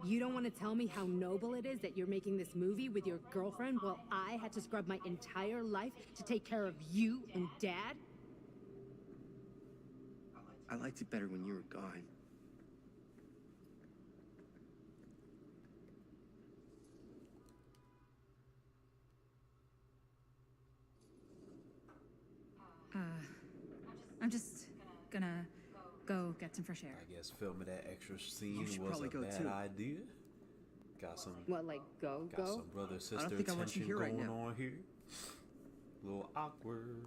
You don't want to tell me how noble it is that you're making this movie with your girlfriend while I had to scrub my entire life to take care of you and Dad? I liked it better when you were gone. I'm just gonna go get some fresh air. I guess filming that extra scene should was probably a go bad too. idea. Got some What, like go? some brother sister think I want you tension here right going now. on here. A little awkward.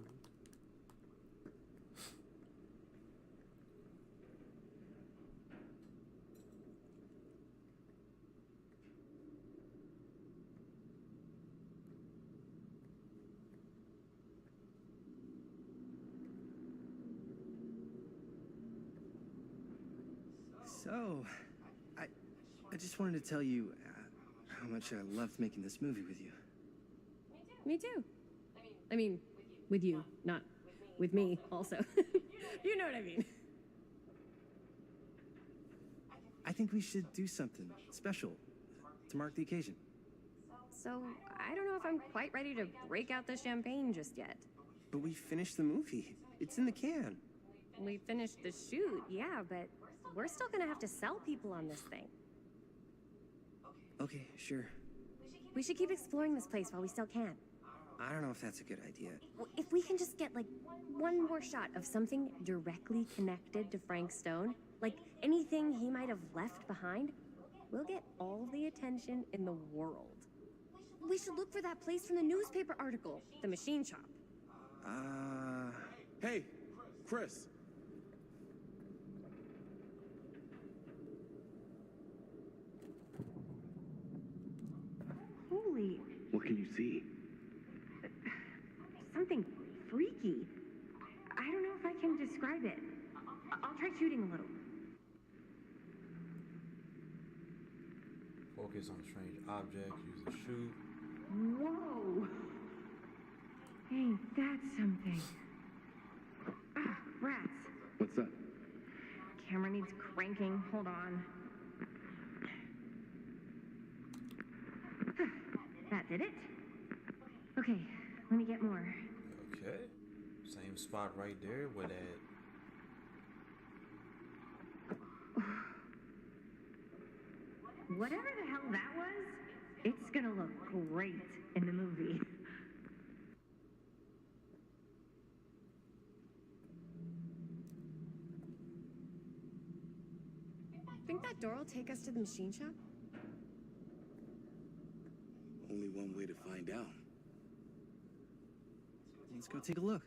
So, I just wanted to tell you how much I loved making this movie with you. Me too. I mean, with you, not with me, also. You know what I mean. I think we should do something special to mark the occasion. So, I don't know if I'm quite ready to break out the champagne just yet. But we finished the movie. It's in the can. We finished the shoot, yeah, but we're still gonna have to sell people on this thing. Okay, sure. We should keep exploring this place while we still can. I don't know if that's a good idea. If we can just get, like, one more shot of something directly connected to Frank Stone, like anything he might have left behind, we'll get all the attention in the world. We should look for that place from the newspaper article, the machine shop. Hey, Chris. Holy, What can you see? something freaky. I don't know if I can describe it. I'll try shooting a little. Focus on a strange object. Use the shoot. Whoa! Ain't that something? Ah, rats. What's up? Camera needs cranking. Hold on. That did it. Okay, let me get more. Okay. Same spot right there where that. Whatever the hell that was, it's gonna look great in the movie. Think that door will take us to the machine shop? Only one way to find out. Let's go take a look.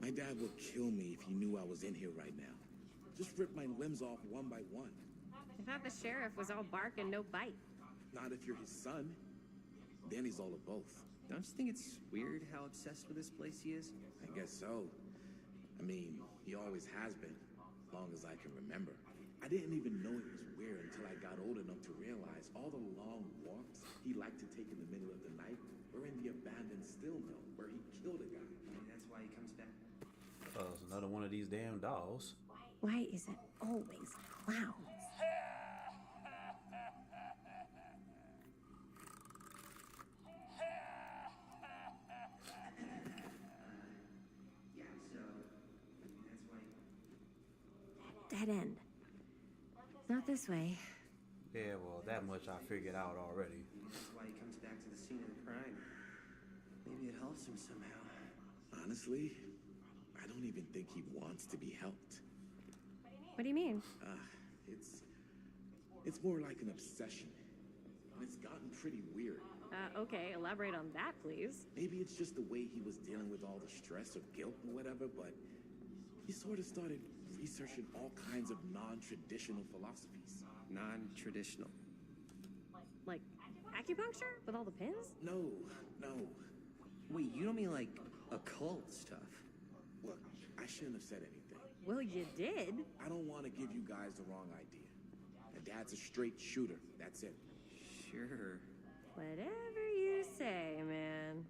My dad would kill me if he knew I was in here right now. Just rip my limbs off one by one. I thought the sheriff was all bark and no bite. Not if you're his son. Then he's all of both. Don't you think it's weird how obsessed with this place he is? I guess so. I mean, he always has been, long as I can remember. I didn't even know it was weird until I got old enough to realize all the long walks he liked to take in the middle of the night were in the abandoned steel mill where he killed a guy. Maybe that's why he comes back. It's another one of these damn dolls. Why is it always clowns? Yeah, so that's why. Dead end. Not this way. Yeah, well, that much I figured out already. Maybe that's why he comes back to the scene of the crime. Maybe it helps him somehow. Honestly, I don't even think he wants to be helped. What do you mean? It's more like an obsession. And it's gotten pretty weird. Okay, elaborate on that, please. Maybe it's just the way he was dealing with all the stress or guilt or whatever, but he sort of started researching all kinds of non-traditional philosophies. Non-traditional. Like acupuncture with all the pins? No. Wait, you don't mean like occult stuff? Look, I shouldn't have said anything. Well, you did. I don't want to give you guys the wrong idea. My dad's a straight shooter. That's it. Sure. Whatever you say, man.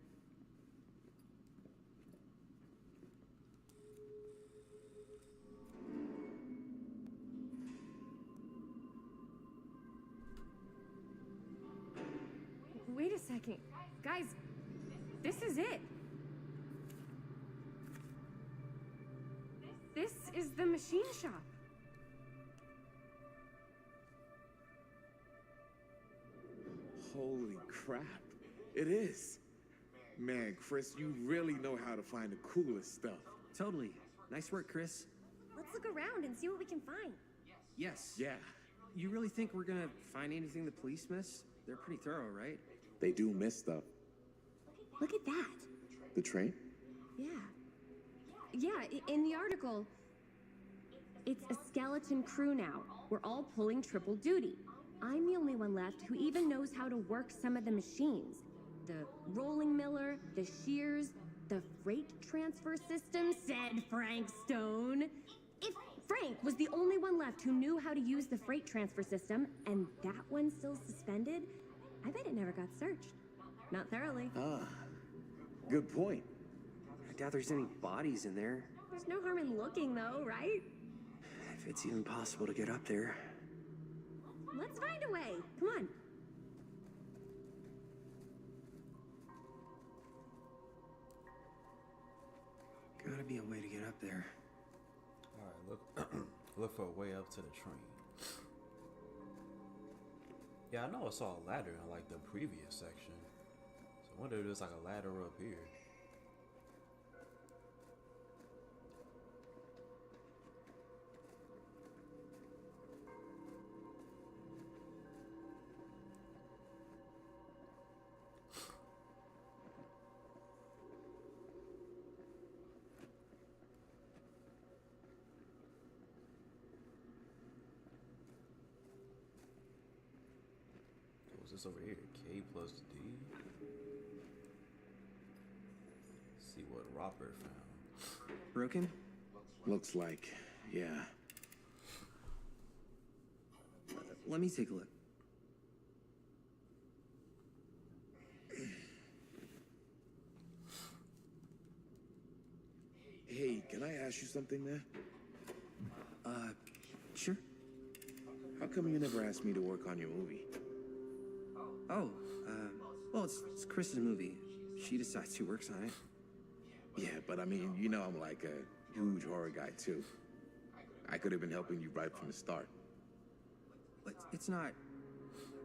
Wait a second. Guys, this is it. This is the machine shop. Holy crap. It is. Man, Chris, you really know how to find the coolest stuff. Totally. Nice work, Chris. Let's look around and see what we can find. Yes. Yeah, You really think we're gonna find anything the police miss? They're pretty thorough, right? they do miss stuff. Look at that. The train? Yeah, in the article, it's a skeleton crew now. We're all pulling triple duty. I'm the only one left who even knows how to work some of the machines. The rolling miller, the shears, the freight transfer system, said Frank Stone. If Frank was the only one left who knew how to use the freight transfer system, and that one's still suspended. I bet it never got searched. Not thoroughly. Ah, good point. I doubt there's any bodies in there. There's no harm in looking, though, right? If it's even possible to get up there. Let's find a way. Come on. Gotta be a way to get up there. All right, look, look for a way up to the train. Yeah, I know I saw a ladder in like the previous section. So I wonder if there's like a ladder up here. What's this over here? K plus D. See what Robert found. Broken? Looks like, yeah. Let me take a look. Hey, can I ask you something, man? Sure. How come you never asked me to work on your movie? Oh, well, it's Chris's movie. She decides who works on it. Yeah, but I mean, you know I'm like a huge horror guy, too. I could have been helping you right from the start. But it's not...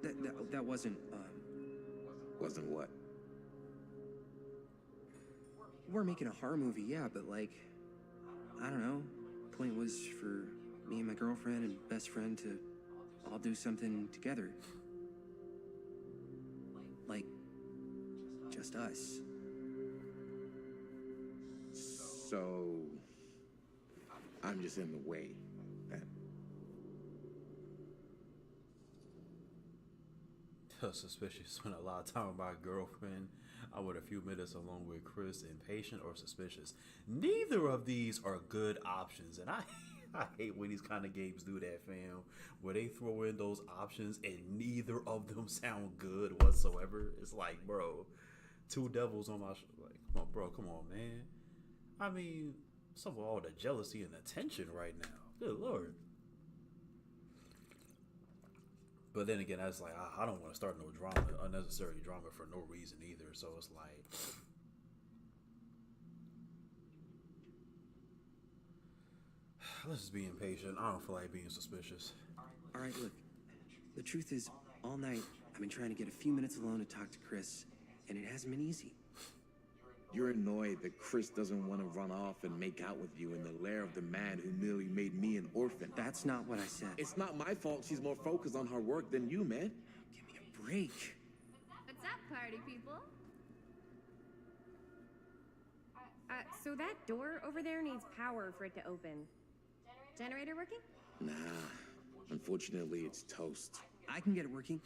That wasn't, Wasn't what? We're making a horror movie, yeah, but like... I don't know. Point was for me and my girlfriend and best friend to all do something together. Like, just us. So... I'm just in the way. Suspicious. Spent a lot of time with my girlfriend. I went a few minutes alone with Chris. Impatient or suspicious. Neither of these are good options, and I hate when these kind of games do that, fam. Where they throw in those options and neither of them sound good whatsoever. It's like, bro, two devils on my like, come on, bro, come on, man. I mean, some of all the jealousy and the tension right now. Good lord. But then again, that's like, I don't want to start no drama, unnecessary drama for no reason either. So it's like, let's just be impatient. I don't feel like being suspicious. All right, look. The truth is, all night, I've been trying to get a few minutes alone to talk to Chris, and it hasn't been easy. You're annoyed that Chris doesn't want to run off and make out with you in the lair of the man who merely made me an orphan. That's not what I said. It's not my fault she's more focused on her work than you, man. Give me a break. What's up, party people? So that door over there needs power for it to open. Generator working? Nah. Unfortunately, it's toast. I can get it working.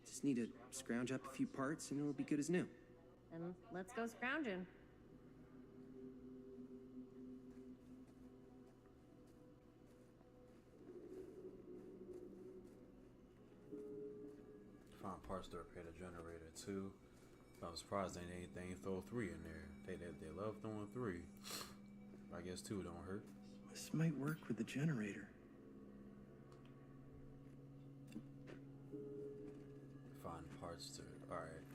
Just need to scrounge up a few parts and it'll be good as new. Then let's go scrounging. Found parts to repair the generator too. I'm surprised they ain't throw 3 in there. They love throwing 3. I guess 2 don't hurt. This might work with the generator. Find parts to. All right.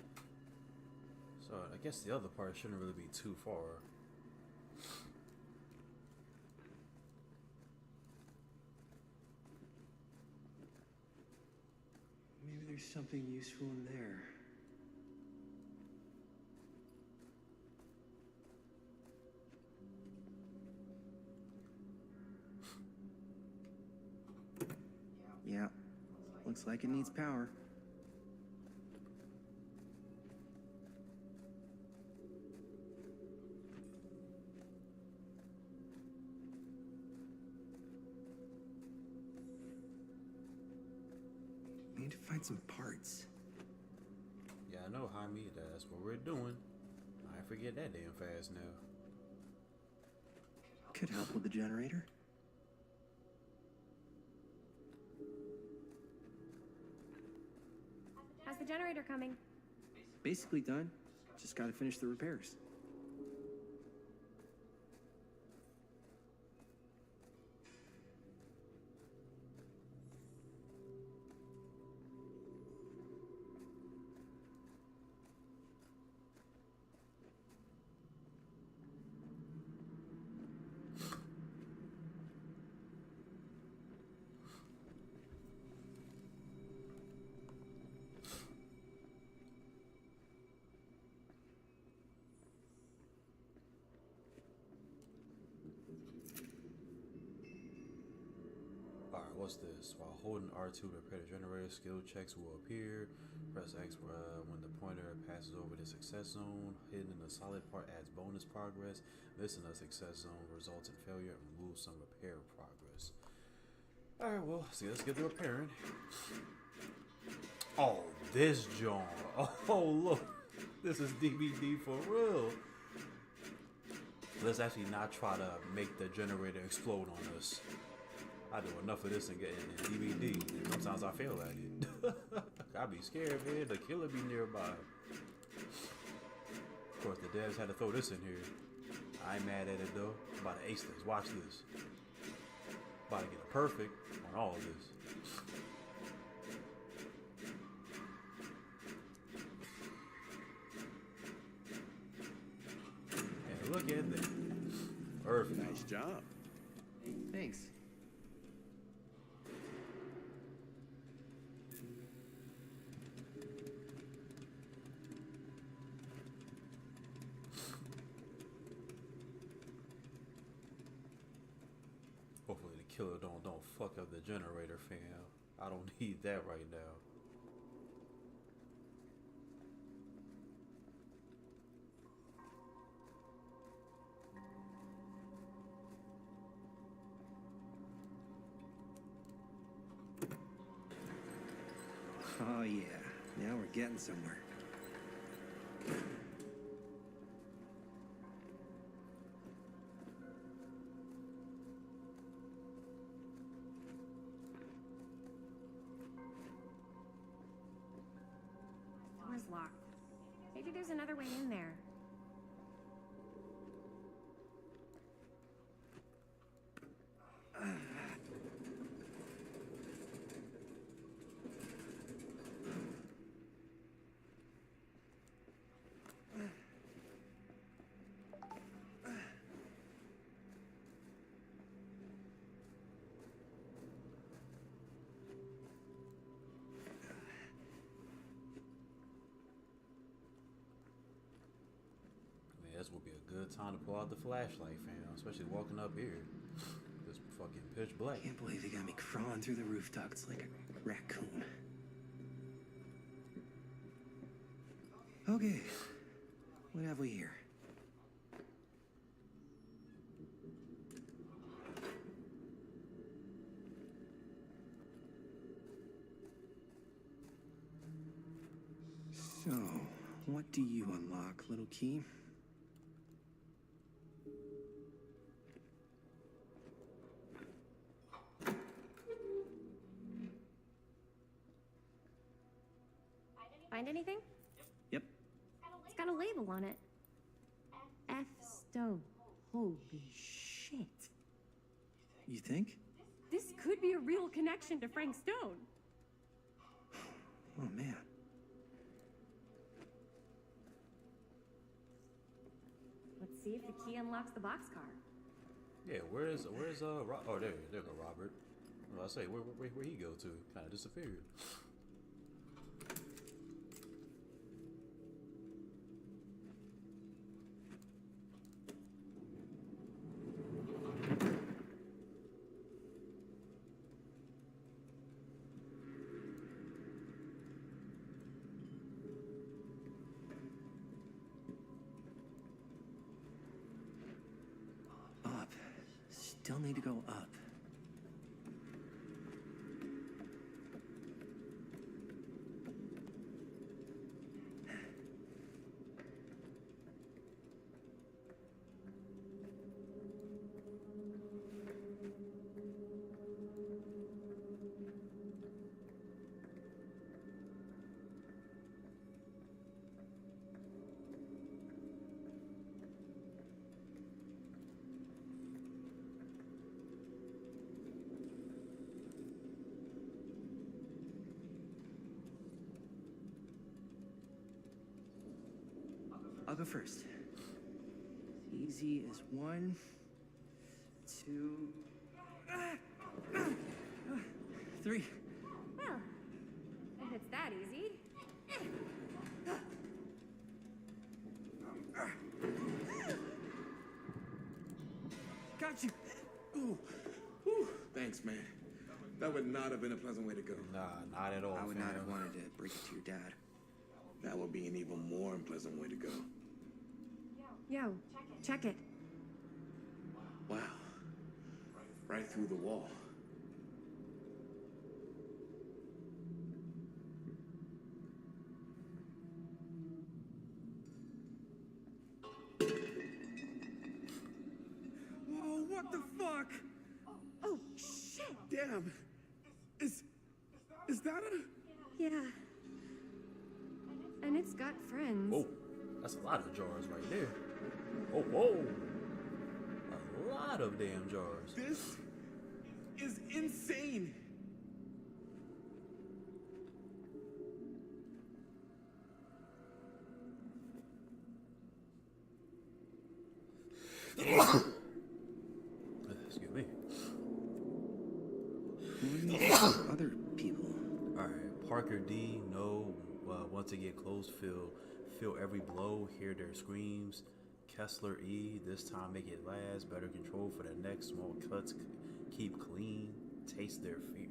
So I guess the other part shouldn't really be too far. Maybe there's something useful in there. Yeah, looks like it needs power. Need to find some parts. Yeah, I know, Jaime. That's what we're doing. I ain't forget that damn fast now. Could help with the generator. How's the generator coming? Basically done. Just gotta finish the repairs. Alright, what's this? While holding R2 to repair the generator, skill checks will appear. Press X when the pointer passes over the success zone. Hitting a solid part adds bonus progress. Missing a success zone results in failure and removes some repair progress. Alright, well, see, let's get to repairing. Oh, this joint. Oh, look. This is DVD for real. Let's actually not try to make the generator explode on us. I do enough of this and get in DVD. Sometimes I fail at it. I be scared, man. The killer be nearby. Of course, the devs had to throw this in here. I ain't mad at it though. I'm about to ace this. Watch this. About to get a perfect on all of this. And look at that. Perfect. Nice job. Thanks. Hopefully the killer don't fuck up the generator, fam. I don't need that right now. Oh yeah, now we're getting somewhere. Door's locked. Maybe there's another way in there. This would be a good time to pull out the flashlight, fam. Especially walking up here. This fucking pitch black. Can't believe they got me crawling through the roof ducts like a raccoon. Okay, what have we here? So, what do you unlock, little key? Find anything? Yep. It's got a label on it. F. Stone. Holy shit. You think? This could be a real connection to Frank Stone. Oh man. Let's see if the key unlocks the boxcar. Yeah, where's oh there go Robert. Well, I say where he go to? Kind of disappeared. Up. Still need to go up. I'll go first. Easy as 1, 2, 3. Well, if it's that easy. Got you. Ooh, whew. Thanks, man. That would not have been a pleasant way to go. Nah, not at all. I would not fam. have wanted to break it to your dad. That would be an even more unpleasant way to go. Yo, check it. Wow. Right through the wall. Whoa, what the fuck? Oh, shit! Damn. Is that a... Yeah. And it's got friends. Whoa, that's a lot of jars right there. Oh, whoa. A lot of damn jars. This is insane. Excuse me. Who are these other people? All right, Parker D. No. Once it get close, feel every blow, hear their screams. Kessler E. This time make it last. Better control for the next. Small cuts. Keep clean. Taste their fear.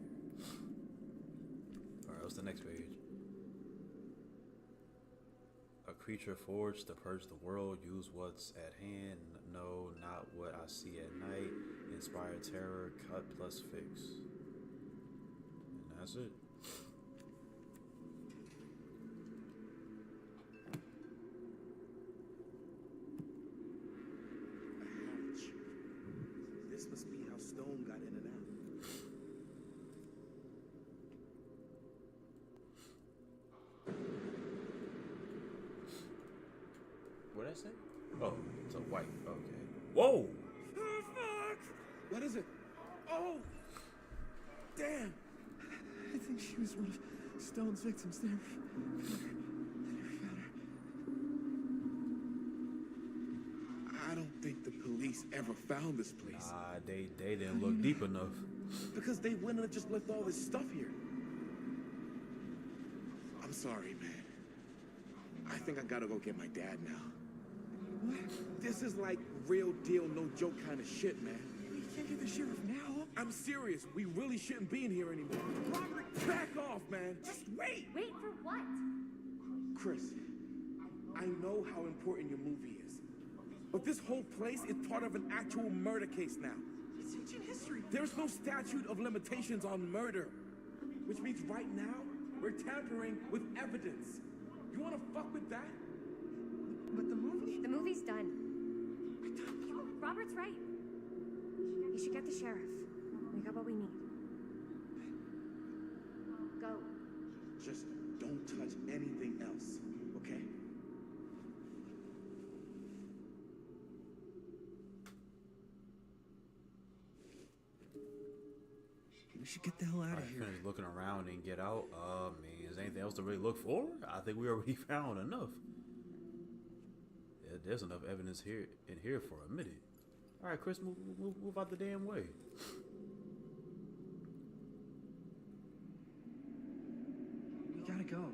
All right, what's the next page? A creature forged to purge the world. Use what's at hand. No, not what I see at night. Inspire terror. Cut plus fix. And that's it. This must be how Stone got in and out. What did I say? Oh, it's a white. Okay. Whoa! Oh, fuck! What is it? Oh! Damn! I think she was one of Stone's victims. They never found her. I don't think the police ever found this place. Nah, they didn't look deep enough. Because they wouldn't have just left all this stuff here. I'm sorry, man. I think I gotta go get my dad now. What? This is like real deal, no joke kind of shit, man. You can't get the sheriff now. I'm serious. We really shouldn't be in here anymore. Robert, back off, man. Just wait. Wait for what? Chris, I know how important your movie is. But this whole place is part of an actual murder case now. It's ancient history. There's no statute of limitations on murder. Which means right now, we're tampering with evidence. You wanna fuck with that? But the movie? The movie's done. Robert's right. You should get the sheriff. We got what we need. Go. Just don't touch anything else, okay? We should get the hell out All of right, here. finish looking around and get out. Man, is there anything else to really look for? I think we already found enough. Yeah, there's enough evidence here in here for a minute. All right, Chris, move out the damn way. We gotta go.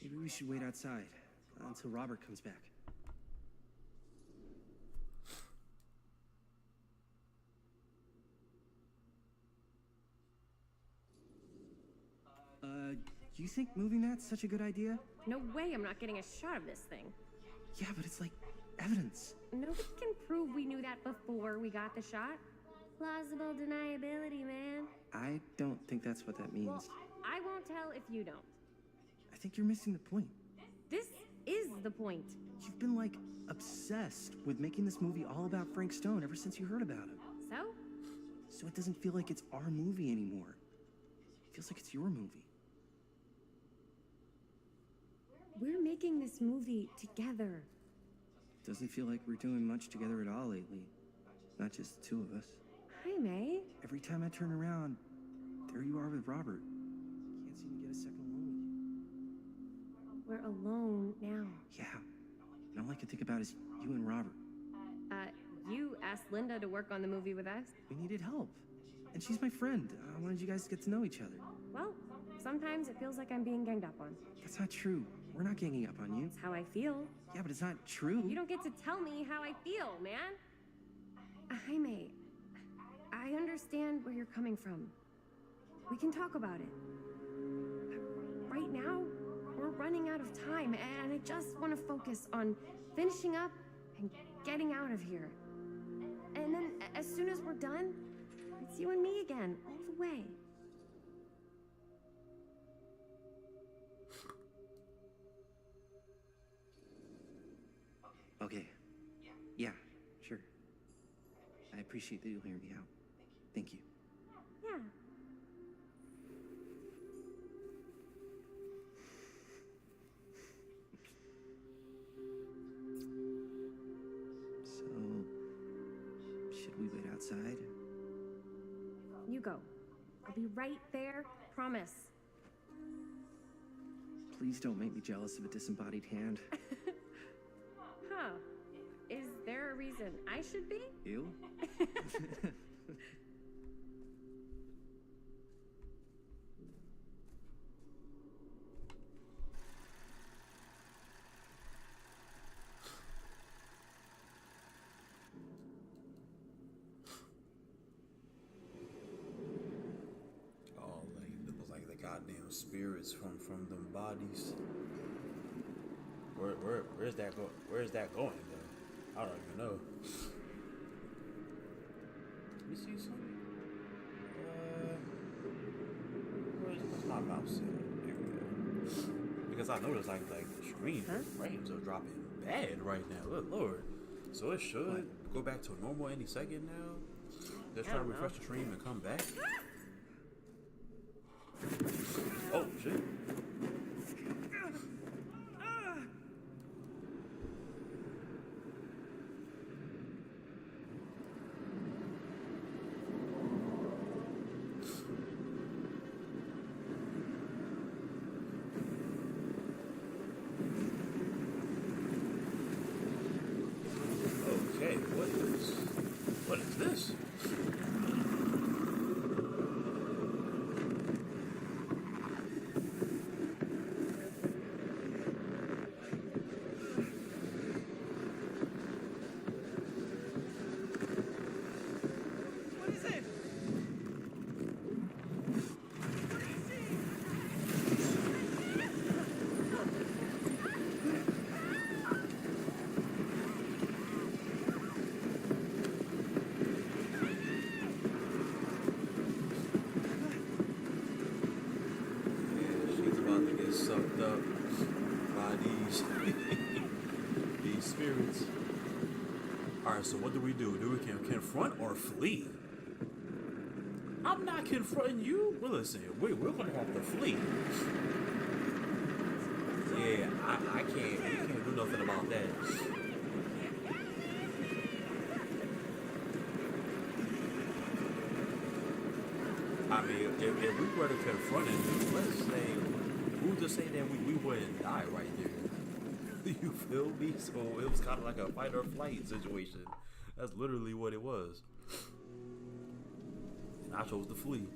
Maybe we should wait outside until Robert comes back. You think moving that's such a good idea? No way I'm not getting a shot of this thing. Yeah, but it's like evidence. Nobody can prove we knew that before we got the shot. Plausible deniability, man. I don't think that's what that means. Well, I won't tell if you don't. I think you're missing the point. This is the point. You've been like obsessed with making this movie all about Frank Stone ever since you heard about him. So? So it doesn't feel like it's our movie anymore. It feels like it's your movie. We're making this movie together. Doesn't feel like we're doing much together at all lately. Not just the two of us. Jaime. Every time I turn around, there you are with Robert. Can't seem to get a second alone with you. We're alone now. Yeah. And all I can think about is you and Robert. You asked Linda to work on the movie with us. We needed help. And she's my friend. I wanted you guys to get to know each other. Well, sometimes it feels like I'm being ganged up on. That's not true. We're not ganging up on you. That's how I feel. Yeah, but it's not true. You don't get to tell me how I feel, man. Jaime, I understand where you're coming from. We can talk about it. But right now, we're running out of time, and I just want to focus on finishing up and getting out of here. And then, as soon as we're done, it's you and me again, all the way. Okay. Yeah, sure. I appreciate that you'll hear me out. Thank you. Yeah. So, should we wait outside? You go. I'll be right there, promise. Please don't make me jealous of a disembodied hand. Huh. Is there a reason I should be? You? Oh, like it was like the goddamn spirits from them bodies. Where's that go? Where's that going though? I don't even know. Let me see something. Where's my mouse at? There we go. Because I noticed like the screen frames are dropping bad right now. Good lord. So it should go back to normal any second now. Let's try to refresh the stream and come back. Oh shit. Okay, what is this? Sucked up by these these spirits. Alright, so what do? Do we confront or flee? I'm not confronting you. Well, listen, we're gonna have to flee. Yeah, I can't do nothing about that. I mean, if we were to confront it, let's say, who's to say that we wouldn't die right there? You feel me? So it was kind of like a fight or flight situation. That's literally what it was. And I chose to flee.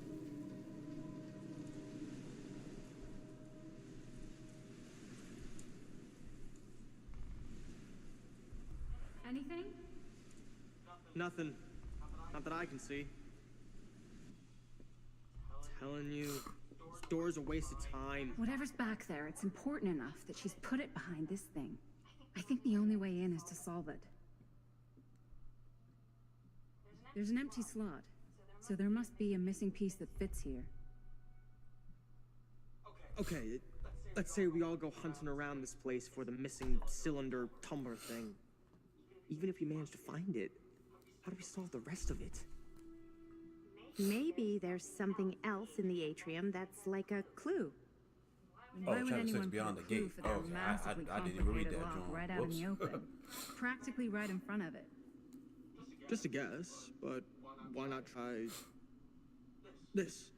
Anything? Nothing. Not that I can see. Telling you, this door's a waste of time. Whatever's back there, it's important enough that she's put it behind this thing. I think the only way in is to solve it. There's an empty slot, so there must be a missing piece that fits here. Okay, let's say we all go hunting around this place for the missing cylinder tumbler thing. Even if we manage to find it, how do we solve the rest of it? Maybe there's something else in the atrium that's like a clue. Why would chapter 6 anyone Beyond put a the clue Gate. for Oh, that okay. massively I didn't even read complicated that, lock John. right out in the Whoops. open? Practically right in front of it. Just a guess, but why not try this?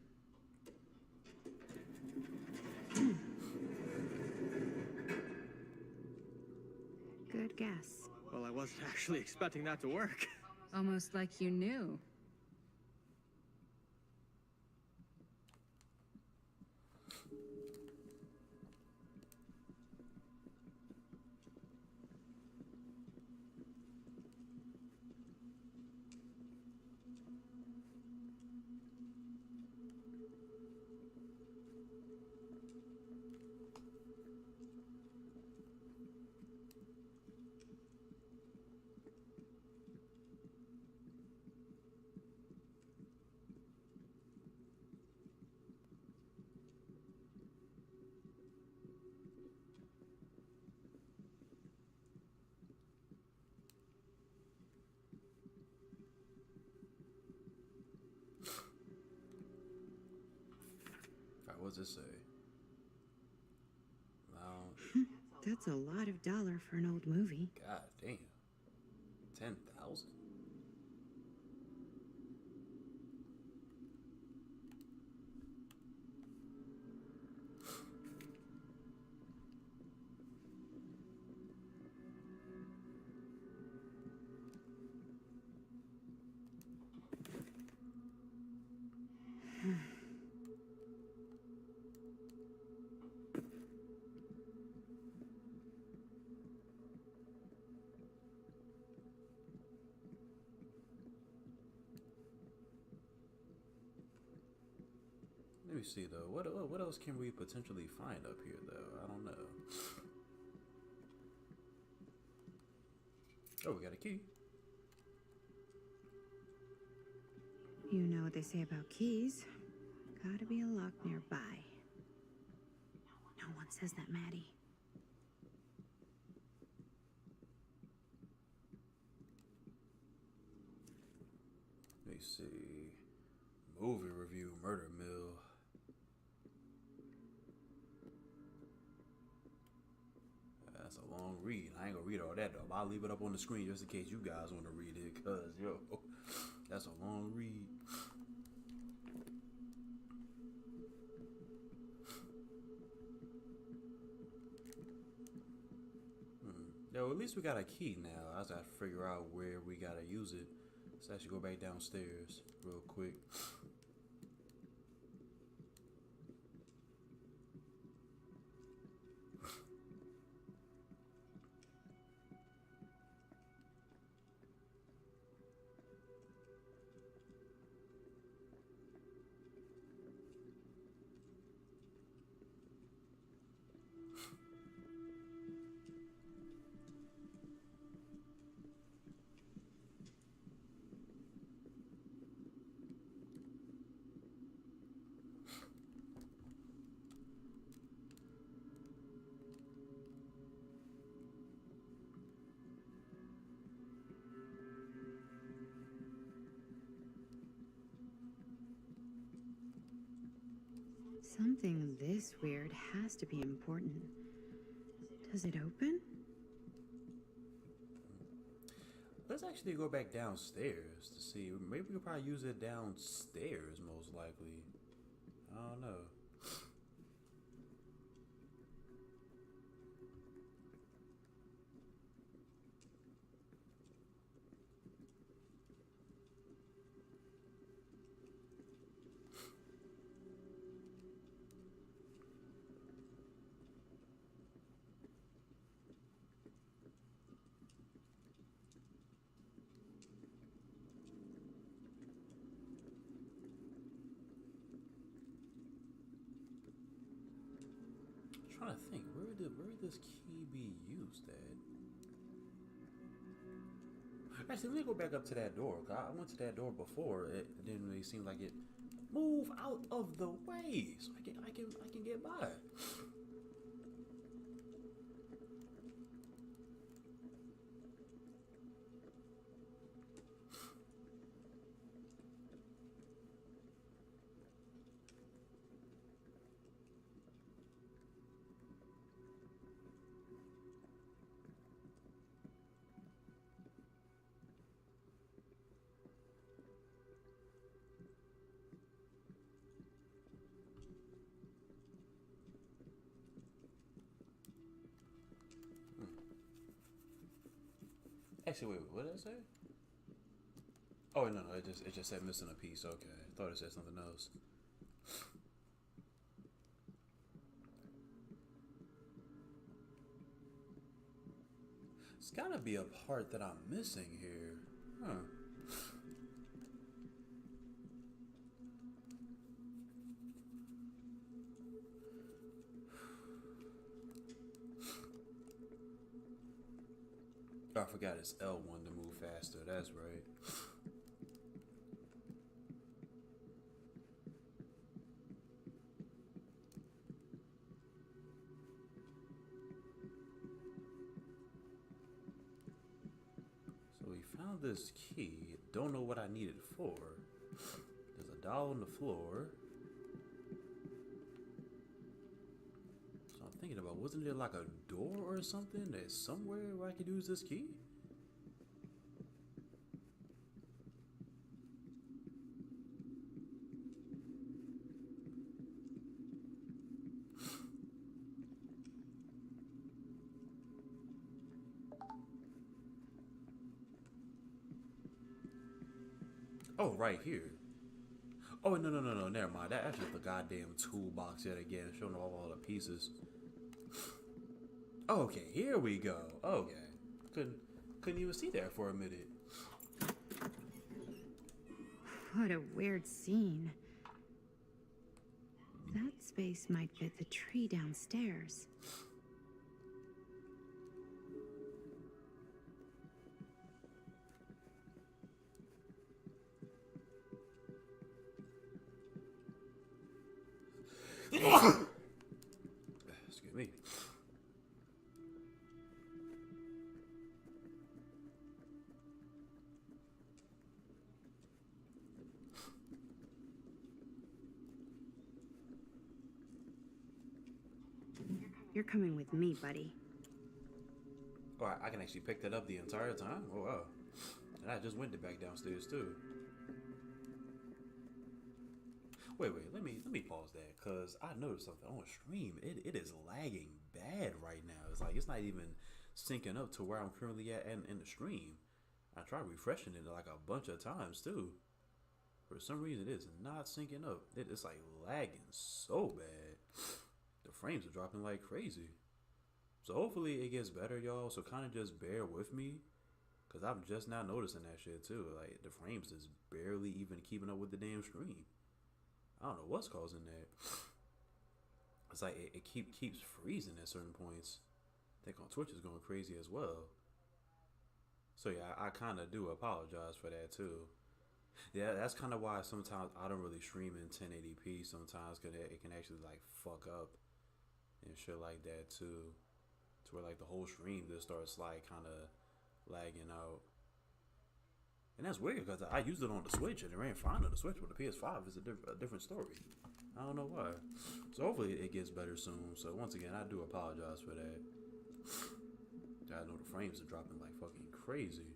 Good guess. Well, I wasn't actually expecting that to work. Almost like you knew. Alright, what's this say? Lounge. That's a lot of dollar for an old movie. God damn. 10,000? Let me see though. What else can we potentially find up here though? I don't know. Oh, we got a key. You know what they say about keys. Gotta be a lock nearby. No one says that, Maddie. Let me see. Movie review, Murder Mill. That's a long read. I ain't gonna read all that though. I'll leave it up on the screen just in case you guys want to read it. Cause yo, that's a long read. Yo, at least we got a key now. I just gotta figure out where we gotta use it. Let's actually go back downstairs real quick. Something this weird has to be important. Does it open? Let's actually go back downstairs to see. Maybe we could probably use it downstairs, most likely. I don't know. Trying to think, where did this key be used at? Actually, let me go back up to that door. I went to that door before. It didn't really seem like it. Move out of the way so I can get by. Actually, wait, what did I say? Oh no, no, it just said missing a piece. Okay, I thought it said something else. It's gotta be a part that I'm missing here, huh? Oh, I forgot it's L1 to move faster. That's right. So we found this key. Don't know what I need it for. There's a doll on the floor. So I'm thinking about, wasn't there like a door or something that's somewhere where I could use this key? Oh, right here. Oh, no, no, no, no, never mind. That's just the goddamn toolbox yet again, showing all the pieces. Okay, here we go. Okay. Couldn't even see that for a minute. What a weird scene. That space might fit the tree downstairs. Excuse me. You're coming with me, buddy. Oh, I can actually pick that up the entire time? Oh, wow. And I just went back downstairs, too. Wait, let me pause that, because I noticed something on stream. It is lagging bad right now. It's like, it's not even syncing up to where I'm currently at in the stream. I tried refreshing it like a bunch of times, too. For some reason, it is not syncing up. It's like lagging so bad. The frames are dropping like crazy. So hopefully it gets better, y'all. So kind of just bear with me, because I'm just now noticing that shit, too. Like, the frames is barely even keeping up with the damn stream. I don't know what's causing that. It's like it keeps freezing at certain points. I think on Twitch is going crazy as well. So yeah, I kind of do apologize for that too. Yeah, that's kind of why sometimes I don't really stream in 1080p sometimes, because it can actually like fuck up and shit like that too. To where like the whole stream just starts like kind of lagging out. And that's weird, because I used it on the Switch and it ran fine on the Switch, but the PS5 is a different story. I don't know why. So hopefully it gets better soon. So once again, I do apologize for that. I know the frames are dropping like fucking crazy.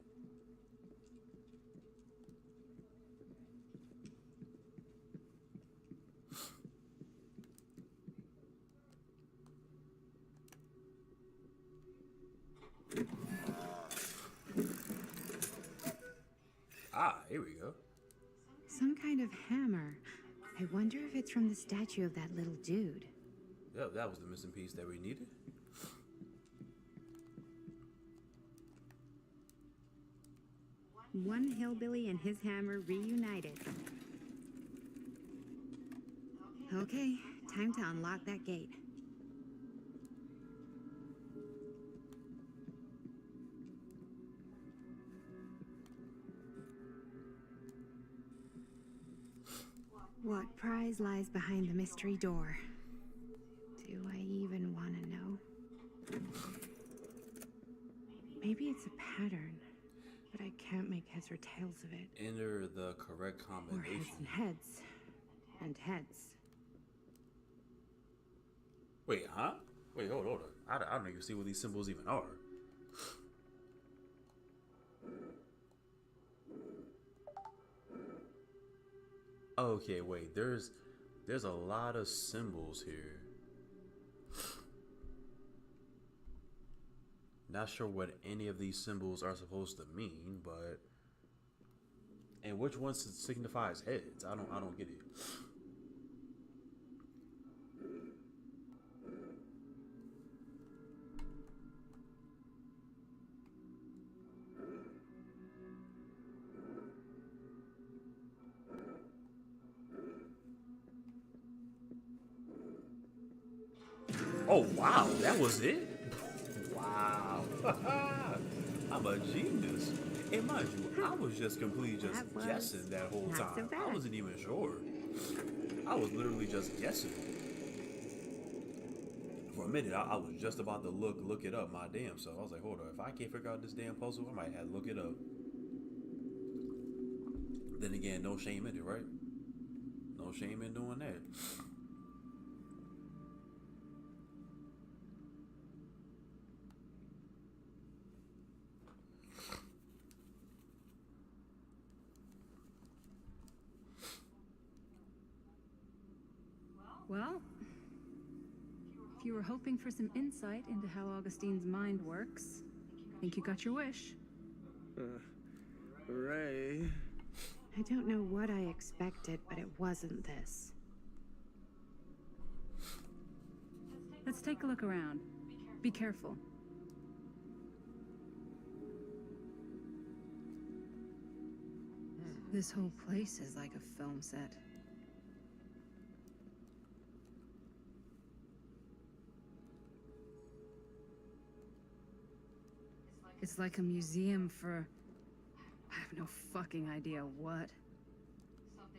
Ah, here we go. Some kind of hammer. I wonder if it's from the statue of that little dude. Yep, that was the missing piece that we needed. One hillbilly and his hammer reunited. Okay, time to unlock that gate. What prize lies behind the mystery door? Do I even want to know? Maybe it's a pattern, but I can't make heads or tails of it. Enter the correct Or heads combination. and heads. And heads. Wait, huh? Wait, hold on. I don't even see what these symbols even are. Okay, wait. There's a lot of symbols here. Not sure what any of these symbols are supposed to mean, but and which one signifies heads? I don't get it. Oh wow, that was it? Wow. I'm a genius. And mind you, I was just completely just guessing that whole not so time. I bad. wasn't even sure. I was literally just guessing. For a minute, I was just about to look it up my damn self. I was like, hold on, if I can't figure out this damn puzzle, I might have to look it up. Then again, no shame in it, right? No shame in doing that. Well, if you were hoping for some insight into how Augustine's mind works, I think you got your wish. Ray. I don't know what I expected, but it wasn't this. Let's take a look around. Be careful. This whole place is like a film set. It's like a museum for... I have no fucking idea what.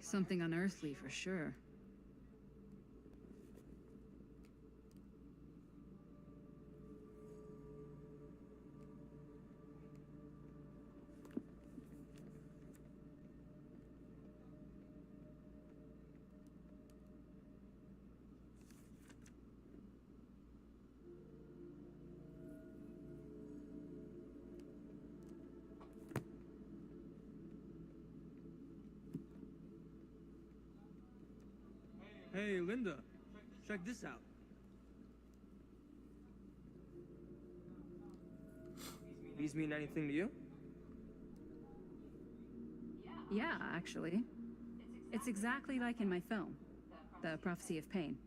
Something unearthly for sure. Hey, Linda. Check this out. These mean anything to you? Yeah, actually. It's exactly like in my film, The Prophecy of Pain.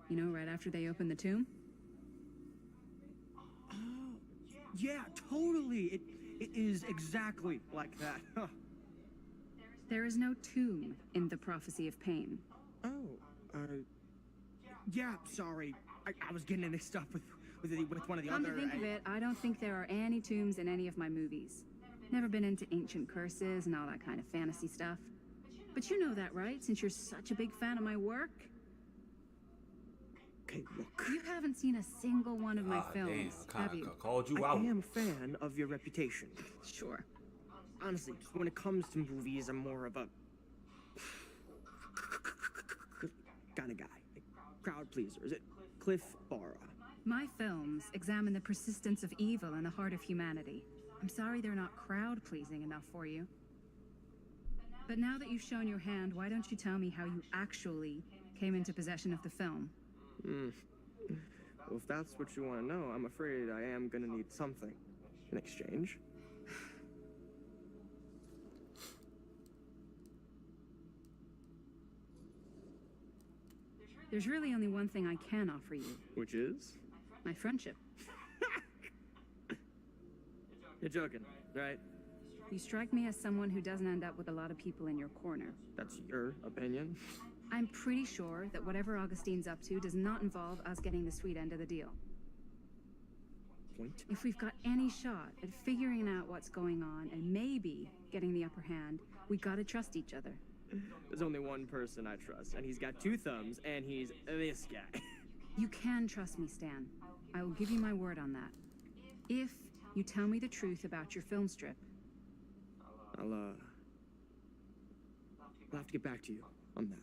You know, right after they open the tomb? Oh, yeah, totally. It is exactly like that. Huh. There is no tomb in The Prophecy of Pain. Oh, yeah, sorry. I was getting mixed up with one of the Come other... to think of it, I don't think there are any tombs in any of my movies. Never been into ancient curses and all that kind of fantasy stuff. But you know that, right? Since you're such a big fan of my work? Okay, look. You haven't seen a single one of my films, have you? Called you I out. am a fan of your reputation. Sure. Honestly, just when it comes to movies, I'm more of a... kind of guy. Like, crowd pleaser. Is it Cliff Barra? My films examine the persistence of evil in the heart of humanity. I'm sorry they're not crowd-pleasing enough for you. But now that you've shown your hand, why don't you tell me how you actually came into possession of the film? Well, if that's what you want to know, I'm afraid I am gonna need something in exchange. There's really only one thing I can offer you. Which is? My friendship. You're joking, right? You strike me as someone who doesn't end up with a lot of people in your corner. That's your opinion? I'm pretty sure that whatever Augustine's up to does not involve us getting the sweet end of the deal. Point. If we've got any shot at figuring out what's going on and maybe getting the upper hand, we gotta trust each other. There's only one person I trust, and he's got two thumbs, and he's this guy. You can trust me, Stan. I will give you my word on that. If you tell me the truth about your film strip. I'll have to get back to you on that.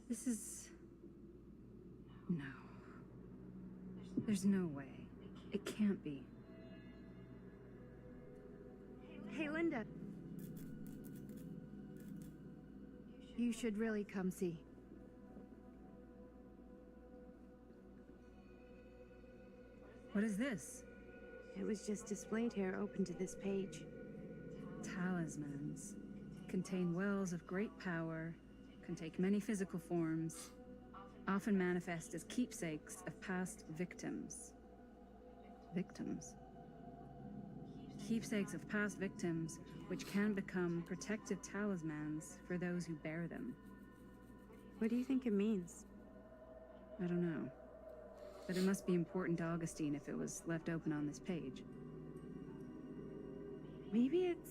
This is... No. There's no way. It can't be. Hey, Linda. You should really come see. What is this? It was just displayed here, open to this page. Talismans. Contain wells of great power, can take many physical forms, often manifest as keepsakes of past victims. Victims? Keepsakes of past victims, which can become protective talismans for those who bear them. What do you think it means? I don't know. But it must be important to Augustine if it was left open on this page. Maybe it's...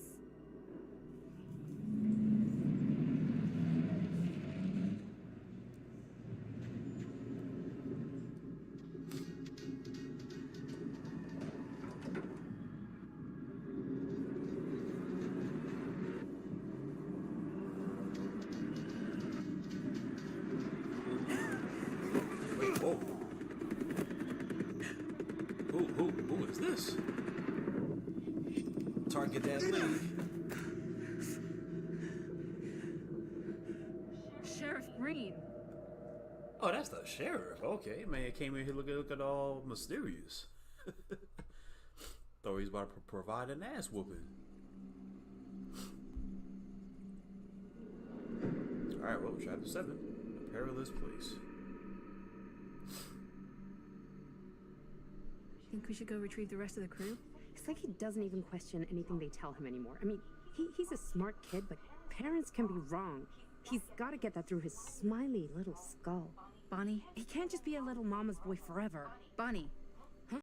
Wait, whoa. Who is this? Target that link. Sheriff Green! Oh, that's the sheriff. Okay, man, came in here looking all mysterious. Thought he was about to provide an ass whooping. Alright, well, chapter 7. A Perilous Place. Think we should go retrieve the rest of the crew? It's like he doesn't even question anything they tell him anymore. I mean, he's a smart kid, but parents can be wrong. He's got to get that through his smiley little skull. Bonnie? He can't just be a little mama's boy forever. Bonnie,